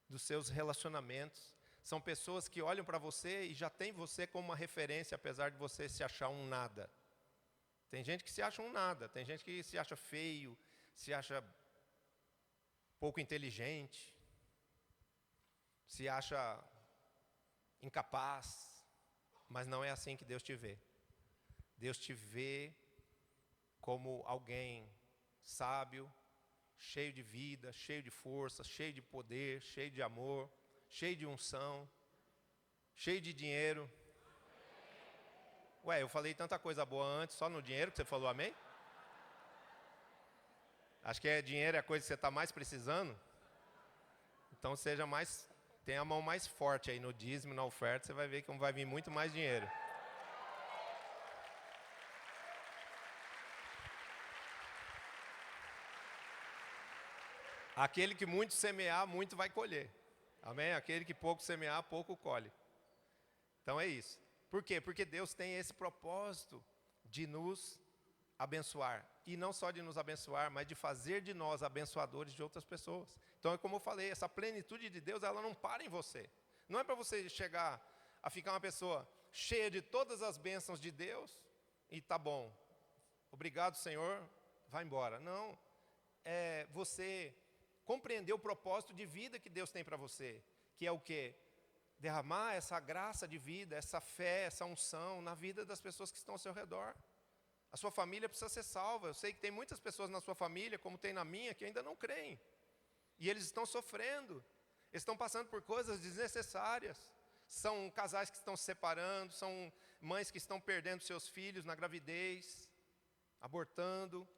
Speaker 1: dos seus relacionamentos. São pessoas que olham para você e já tem você como uma referência, apesar de você se achar um nada. Tem gente que se acha um nada, tem gente que se acha feio, se acha pouco inteligente, se acha incapaz, mas não é assim que Deus te vê. Deus te vê como alguém sábio, cheio de vida, cheio de força, cheio de poder, cheio de amor, cheio de unção, cheio de dinheiro. Ué, eu falei tanta coisa boa antes, só no dinheiro que você falou amém? Acho que dinheiro é a coisa que você está mais precisando. Então seja mais, tenha a mão mais forte aí no dízimo, na oferta, você vai ver que vai vir muito mais dinheiro. Aquele que muito semear, muito vai colher. Amém? Aquele que pouco semear, pouco colhe. Então é isso. Por quê? Porque Deus tem esse propósito de nos abençoar. E não só de nos abençoar, mas de fazer de nós abençoadores de outras pessoas. Então é como eu falei, essa plenitude de Deus, ela não para em você. Não é para você chegar a ficar uma pessoa cheia de todas as bênçãos de Deus e tá bom. Obrigado, Senhor, vai embora. Não. É você compreender o propósito de vida que Deus tem para você, que é o quê? Derramar essa graça de vida, essa fé, essa unção na vida das pessoas que estão ao seu redor. A sua família precisa ser salva. Eu sei que tem muitas pessoas na sua família, como tem na minha, que ainda não creem. E eles estão sofrendo, eles estão passando por coisas desnecessárias. São casais que estão se separando, são mães que estão perdendo seus filhos na gravidez, abortando.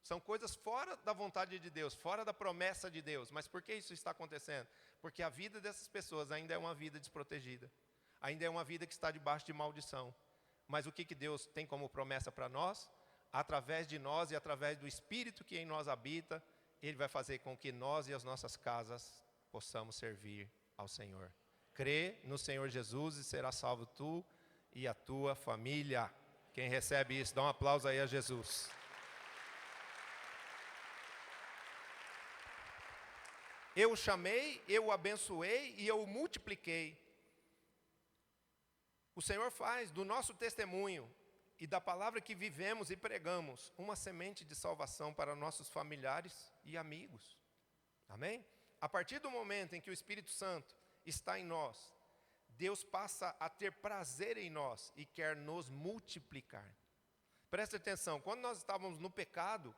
Speaker 1: São coisas fora da vontade de Deus, fora da promessa de Deus. Mas por que isso está acontecendo? Porque a vida dessas pessoas ainda é uma vida desprotegida. Ainda é uma vida que está debaixo de maldição. Mas o que Deus tem como promessa para nós? Através de nós e através do Espírito que em nós habita, Ele vai fazer com que nós e as nossas casas possamos servir ao Senhor. Crê no Senhor Jesus e será salvo tu e a tua família. Quem recebe isso, dá um aplauso aí a Jesus. Eu o chamei, eu o abençoei e eu o multipliquei. O Senhor faz do nosso testemunho e da palavra que vivemos e pregamos uma semente de salvação para nossos familiares e amigos. Amém? A partir do momento em que o Espírito Santo está em nós, Deus passa a ter prazer em nós e quer nos multiplicar. Preste atenção, quando nós estávamos no pecado,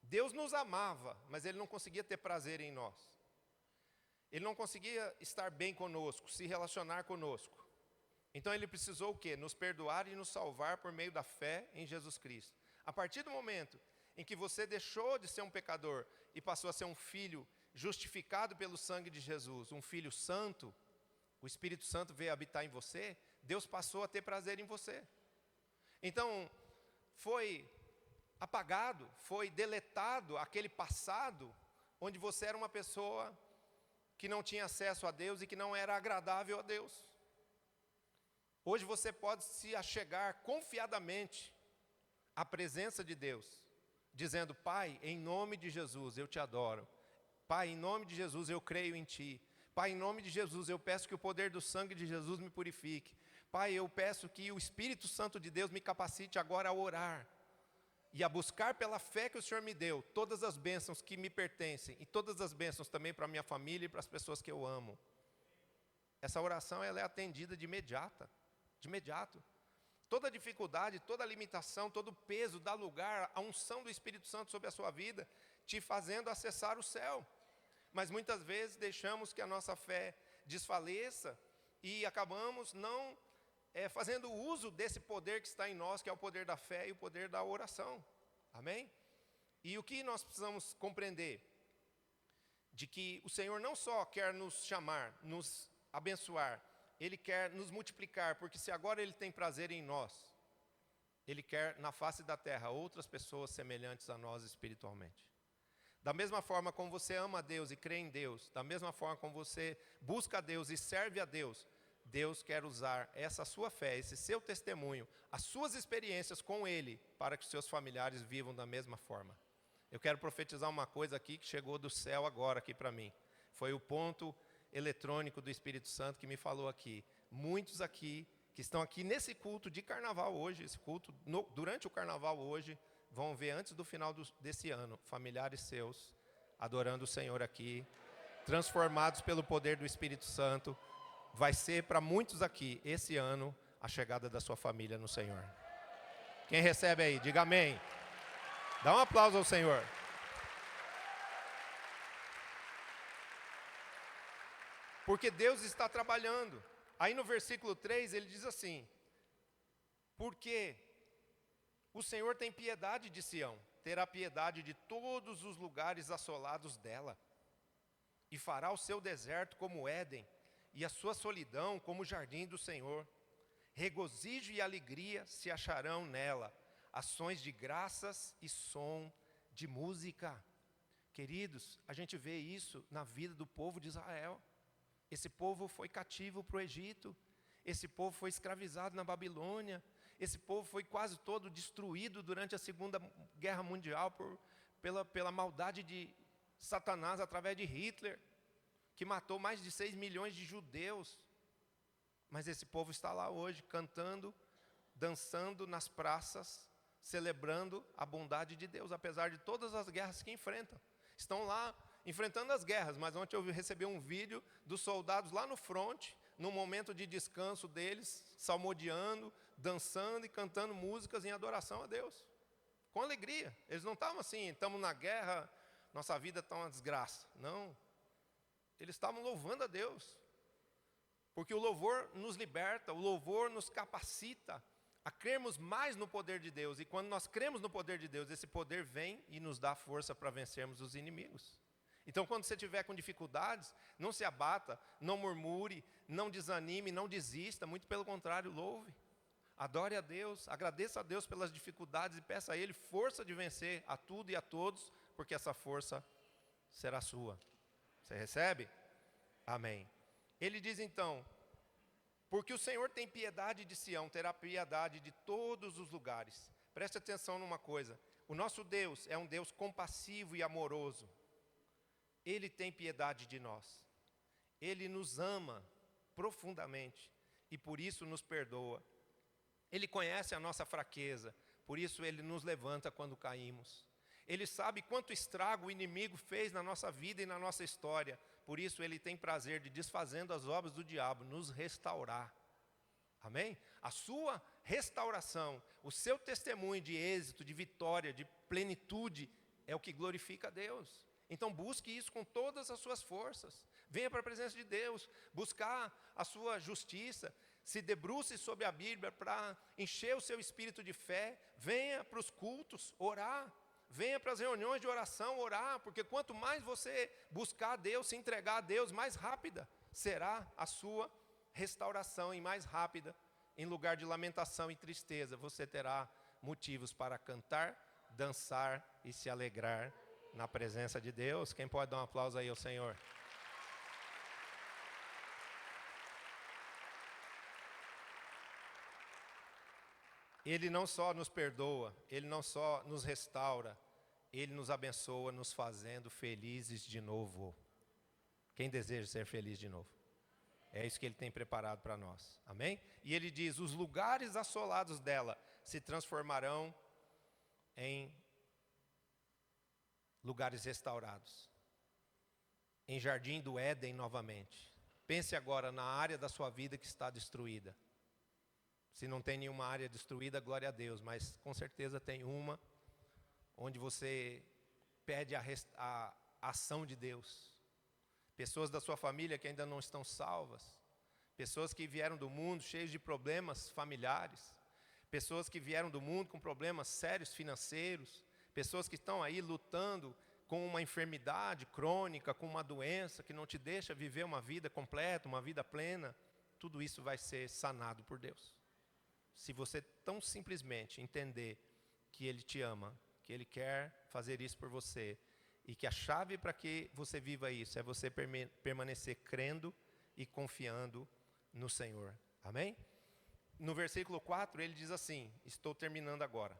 Speaker 1: Deus nos amava, mas Ele não conseguia ter prazer em nós. Ele não conseguia estar bem conosco, se relacionar conosco. Então Ele precisou o quê? Nos perdoar e nos salvar por meio da fé em Jesus Cristo. A partir do momento em que você deixou de ser um pecador e passou a ser um filho justificado pelo sangue de Jesus, um filho santo, o Espírito Santo veio habitar em você, Deus passou a ter prazer em você. Então, foi apagado, foi deletado aquele passado onde você era uma pessoa que não tinha acesso a Deus e que não era agradável a Deus. Hoje você pode se achegar confiadamente à presença de Deus, dizendo: Pai, em nome de Jesus eu te adoro. Pai, em nome de Jesus eu creio em Ti. Pai, em nome de Jesus eu peço que o poder do sangue de Jesus me purifique. Pai, eu peço que o Espírito Santo de Deus me capacite agora a orar e a buscar pela fé que o Senhor me deu todas as bênçãos que me pertencem e todas as bênçãos também para a minha família e para as pessoas que eu amo. Essa oração ela é atendida de imediato. Toda dificuldade, toda limitação, todo peso dá lugar à unção do Espírito Santo sobre a sua vida, te fazendo acessar o céu. Mas muitas vezes deixamos que a nossa fé desfaleça e acabamos não fazendo uso desse poder que está em nós, que é o poder da fé e o poder da oração. Amém? E o que nós precisamos compreender? De que o Senhor não só quer nos chamar, nos abençoar, Ele quer nos multiplicar, porque se agora Ele tem prazer em nós, Ele quer na face da terra outras pessoas semelhantes a nós espiritualmente. Da mesma forma como você ama a Deus e crê em Deus, da mesma forma como você busca a Deus e serve a Deus, Deus quer usar essa sua fé, esse seu testemunho, as suas experiências com Ele, para que os seus familiares vivam da mesma forma. Eu quero profetizar uma coisa aqui que chegou do céu agora aqui para mim. Foi o ponto eletrônico do Espírito Santo que me falou aqui. Muitos aqui, que estão aqui nesse culto de carnaval hoje, esse culto durante o carnaval hoje, vão ver antes do final desse ano, familiares seus, adorando o Senhor aqui, transformados pelo poder do Espírito Santo. Vai ser para muitos aqui, esse ano, a chegada da sua família no Senhor. Quem recebe aí, diga amém. Dá um aplauso ao Senhor. Porque Deus está trabalhando. Aí no versículo 3 ele diz assim: porque o Senhor tem piedade de Sião, terá piedade de todos os lugares assolados dela, e fará o seu deserto como Éden, e a sua solidão como o jardim do Senhor. Regozijo e alegria se acharão nela, ações de graças e som de música. Queridos, a gente vê isso na vida do povo de Israel. Esse povo foi cativo para o Egito, esse povo foi escravizado na Babilônia, esse povo foi quase todo destruído durante a Segunda Guerra Mundial pela maldade de Satanás através de Hitler, que matou mais de 6 milhões de judeus. Mas esse povo está lá hoje, cantando, dançando nas praças, celebrando a bondade de Deus, apesar de todas as guerras que enfrentam. Estão lá enfrentando as guerras, mas ontem eu recebi um vídeo dos soldados lá no fronte, no momento de descanso deles, salmodiando, dançando e cantando músicas em adoração a Deus, com alegria. Eles não estavam assim, estamos na guerra, nossa vida está uma desgraça. Não, eles estavam louvando a Deus, porque o louvor nos liberta, o louvor nos capacita a crermos mais no poder de Deus. E quando nós cremos no poder de Deus, esse poder vem e nos dá força para vencermos os inimigos. Então, quando você estiver com dificuldades, não se abata, não murmure, não desanime, não desista, muito pelo contrário, louve. Adore a Deus, agradeça a Deus pelas dificuldades e peça a Ele força de vencer a tudo e a todos, porque essa força será sua. Você recebe? Amém. Ele diz então: porque o Senhor tem piedade de Sião, terá piedade de todos os lugares. Preste atenção numa coisa: o nosso Deus é um Deus compassivo e amoroso. Ele tem piedade de nós. Ele nos ama profundamente. e por isso nos perdoa. Ele conhece a nossa fraqueza, por isso Ele nos levanta quando caímos. Ele sabe quanto estrago o inimigo fez na nossa vida e na nossa história, por isso Ele tem prazer de, desfazendo as obras do diabo, nos restaurar. Amém? A sua restauração, o seu testemunho de êxito, de vitória, de plenitude, é o que glorifica a Deus. Então busque isso com todas as suas forças. Venha para a presença de Deus, buscar a sua justiça. Se debruce sobre a Bíblia para encher o seu espírito de fé. Venha para os cultos, orar. Venha para as reuniões de oração, orar. Porque quanto mais você buscar a Deus, se entregar a Deus, mais rápida será a sua restauração. E mais rápida, em lugar de lamentação e tristeza, você terá motivos para cantar, dançar e se alegrar na presença de Deus. Quem pode dar um aplauso aí ao Senhor? Ele não só nos perdoa, Ele não só nos restaura, Ele nos abençoa, nos fazendo felizes de novo. Quem deseja ser feliz de novo? É isso que Ele tem preparado para nós. Amém? E Ele diz, os lugares assolados dela se transformarão em lugares restaurados. Em Jardim do Éden novamente. Pense agora na área da sua vida que está destruída. Se não tem nenhuma área destruída, glória a Deus, mas com certeza tem uma onde você pede a ação de Deus. Pessoas da sua família que ainda não estão salvas, pessoas que vieram do mundo cheios de problemas familiares, pessoas que vieram do mundo com problemas sérios financeiros, pessoas que estão aí lutando com uma enfermidade crônica, com uma doença que não te deixa viver uma vida completa, uma vida plena. Tudo isso vai ser sanado por Deus. Se você tão simplesmente entender que Ele te ama, que Ele quer fazer isso por você, e que a chave para que você viva isso é você permanecer crendo e confiando no Senhor. Amém? No versículo 4 ele diz assim, estou terminando agora.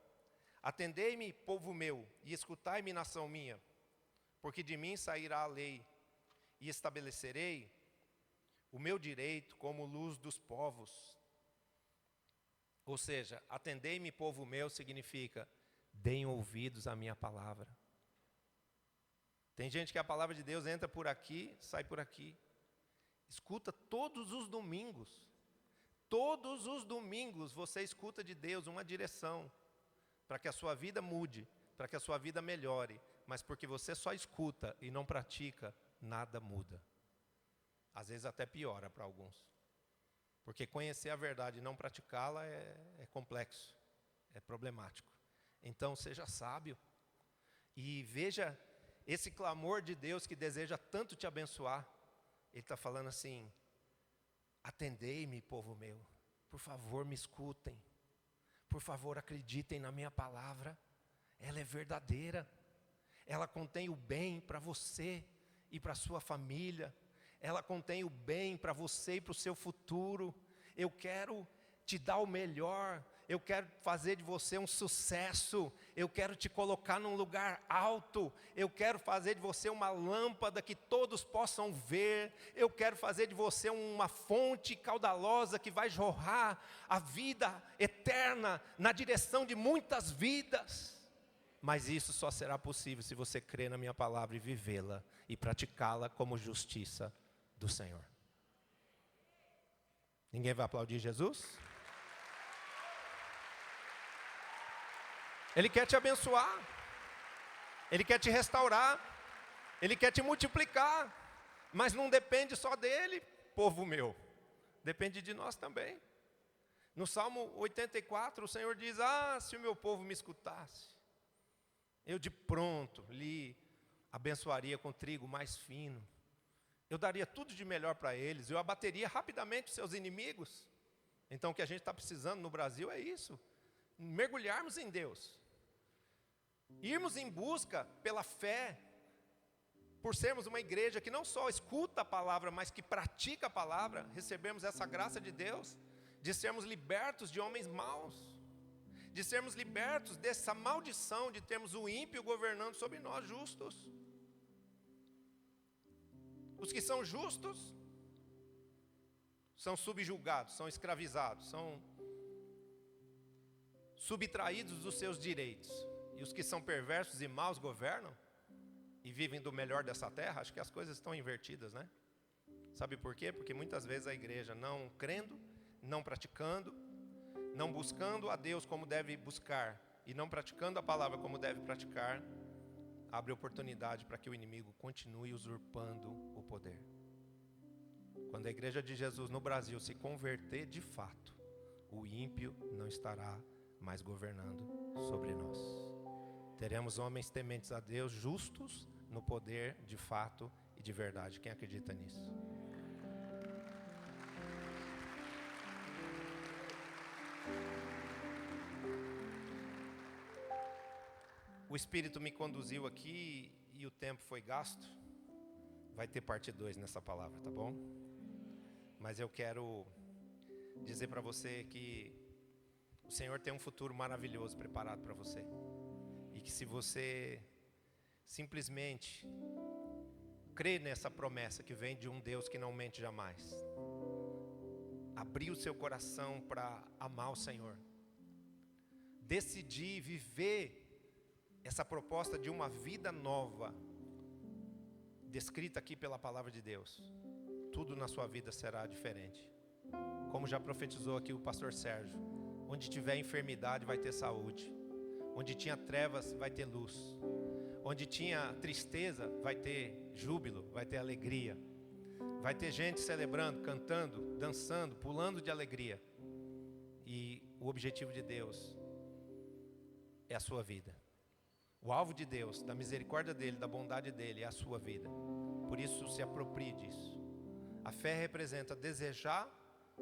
Speaker 1: Atendei-me, povo meu, e escutai-me, nação minha, porque de mim sairá a lei, e estabelecerei o meu direito como luz dos povos. Ou seja, atendei-me, povo meu, significa, deem ouvidos à minha palavra. Tem gente que a palavra de Deus entra por aqui, sai por aqui. Escuta todos os domingos. Todos os domingos você escuta de Deus uma direção, para que a sua vida mude, para que a sua vida melhore. Mas porque você só escuta e não pratica, nada muda. Às vezes até piora para alguns. Porque conhecer a verdade e não praticá-la é complexo, é problemático. Então seja sábio e veja esse clamor de Deus que deseja tanto te abençoar. Ele está falando assim, atendei-me, povo meu, por favor me escutem, por favor acreditem na minha palavra, ela é verdadeira, ela contém o bem para você e para a sua família, ela contém o bem para você e para o seu futuro. Eu quero te dar o melhor, eu quero fazer de você um sucesso, eu quero te colocar num lugar alto, eu quero fazer de você uma lâmpada que todos possam ver, eu quero fazer de você uma fonte caudalosa que vai jorrar a vida eterna na direção de muitas vidas. Mas isso só será possível se você crer na minha palavra e vivê-la e praticá-la como justiça do Senhor. Ninguém vai aplaudir Jesus? Ele quer te abençoar, Ele quer te restaurar, Ele quer te multiplicar, mas não depende só dEle, povo meu, depende de nós também. No Salmo 84, o Senhor diz, se o meu povo me escutasse, eu de pronto lhe abençoaria com trigo mais fino, eu daria tudo de melhor para eles, eu abateria rapidamente os seus inimigos. Então o que a gente está precisando no Brasil é isso, mergulharmos em Deus, irmos em busca pela fé, por sermos uma igreja que não só escuta a palavra, mas que pratica a palavra, recebemos essa graça de Deus, de sermos libertos de homens maus, de sermos libertos dessa maldição de termos o ímpio governando sobre nós justos. Os que são justos são subjugados, são escravizados, são subtraídos dos seus direitos. E os que são perversos e maus governam e vivem do melhor dessa terra. Acho que as coisas estão invertidas, né? Sabe por quê? Porque muitas vezes a igreja não crendo, não praticando, não buscando a Deus como deve buscar e não praticando a palavra como deve praticar, abre oportunidade para que o inimigo continue usurpando o poder. Quando a igreja de Jesus no Brasil se converter de fato, o ímpio não estará mais governando sobre nós. Teremos homens tementes a Deus, justos no poder de fato e de verdade. Quem acredita nisso? O Espírito me conduziu aqui e o tempo foi gasto. Vai ter parte 2 nessa palavra, tá bom? Mas eu quero dizer para você que o Senhor tem um futuro maravilhoso preparado para você. E que se você simplesmente crer nessa promessa que vem de um Deus que não mente jamais, abrir o seu coração para amar o Senhor, decidir viver essa proposta de uma vida nova, descrita aqui pela palavra de Deus, tudo na sua vida será diferente. Como já profetizou aqui o pastor Sérgio, onde tiver enfermidade vai ter saúde, onde tinha trevas vai ter luz, onde tinha tristeza vai ter júbilo, vai ter alegria, vai ter gente celebrando, cantando, dançando, pulando de alegria. E o objetivo de Deus é a sua vida. O alvo de Deus, da misericórdia dEle, da bondade dEle, é a sua vida. Por isso, se aproprie disso. A fé representa desejar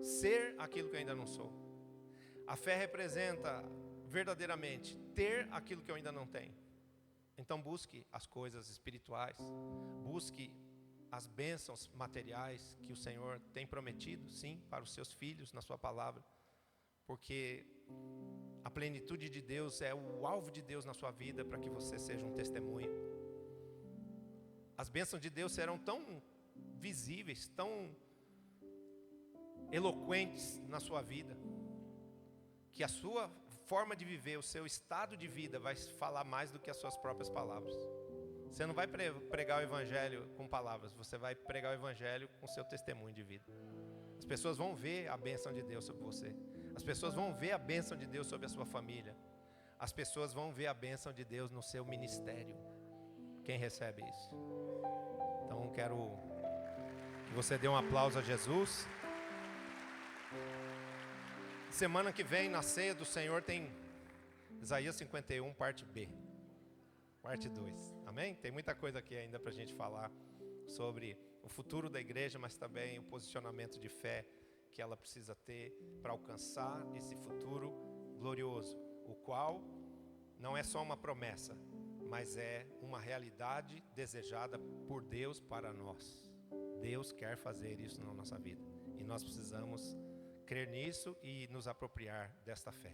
Speaker 1: ser aquilo que eu ainda não sou. A fé representa verdadeiramente ter aquilo que eu ainda não tenho. Então busque as coisas espirituais, busque as bênçãos materiais que o Senhor tem prometido, sim, para os seus filhos na sua palavra. Porque a plenitude de Deus é o alvo de Deus na sua vida para que você seja um testemunho. As bênçãos de Deus serão tão visíveis, tão eloquentes na sua vida, que a sua forma de viver, o seu estado de vida vai falar mais do que as suas próprias palavras. Você não vai pregar o evangelho com palavras, você vai pregar o evangelho com o seu testemunho de vida. As pessoas vão ver a bênção de Deus sobre você. As pessoas vão ver a bênção de Deus sobre a sua família. As pessoas vão ver a bênção de Deus no seu ministério. Quem recebe isso? Então quero que você dê um aplauso a Jesus. Semana que vem, na ceia do Senhor, tem Isaías 51, parte B. Parte 2. Amém? Tem muita coisa aqui ainda para a gente falar sobre o futuro da igreja, mas também o posicionamento de fé que ela precisa ter para alcançar esse futuro glorioso, o qual não é só uma promessa, mas é uma realidade desejada por Deus para nós. Deus quer fazer isso na nossa vida e nós precisamos crer nisso e nos apropriar desta fé.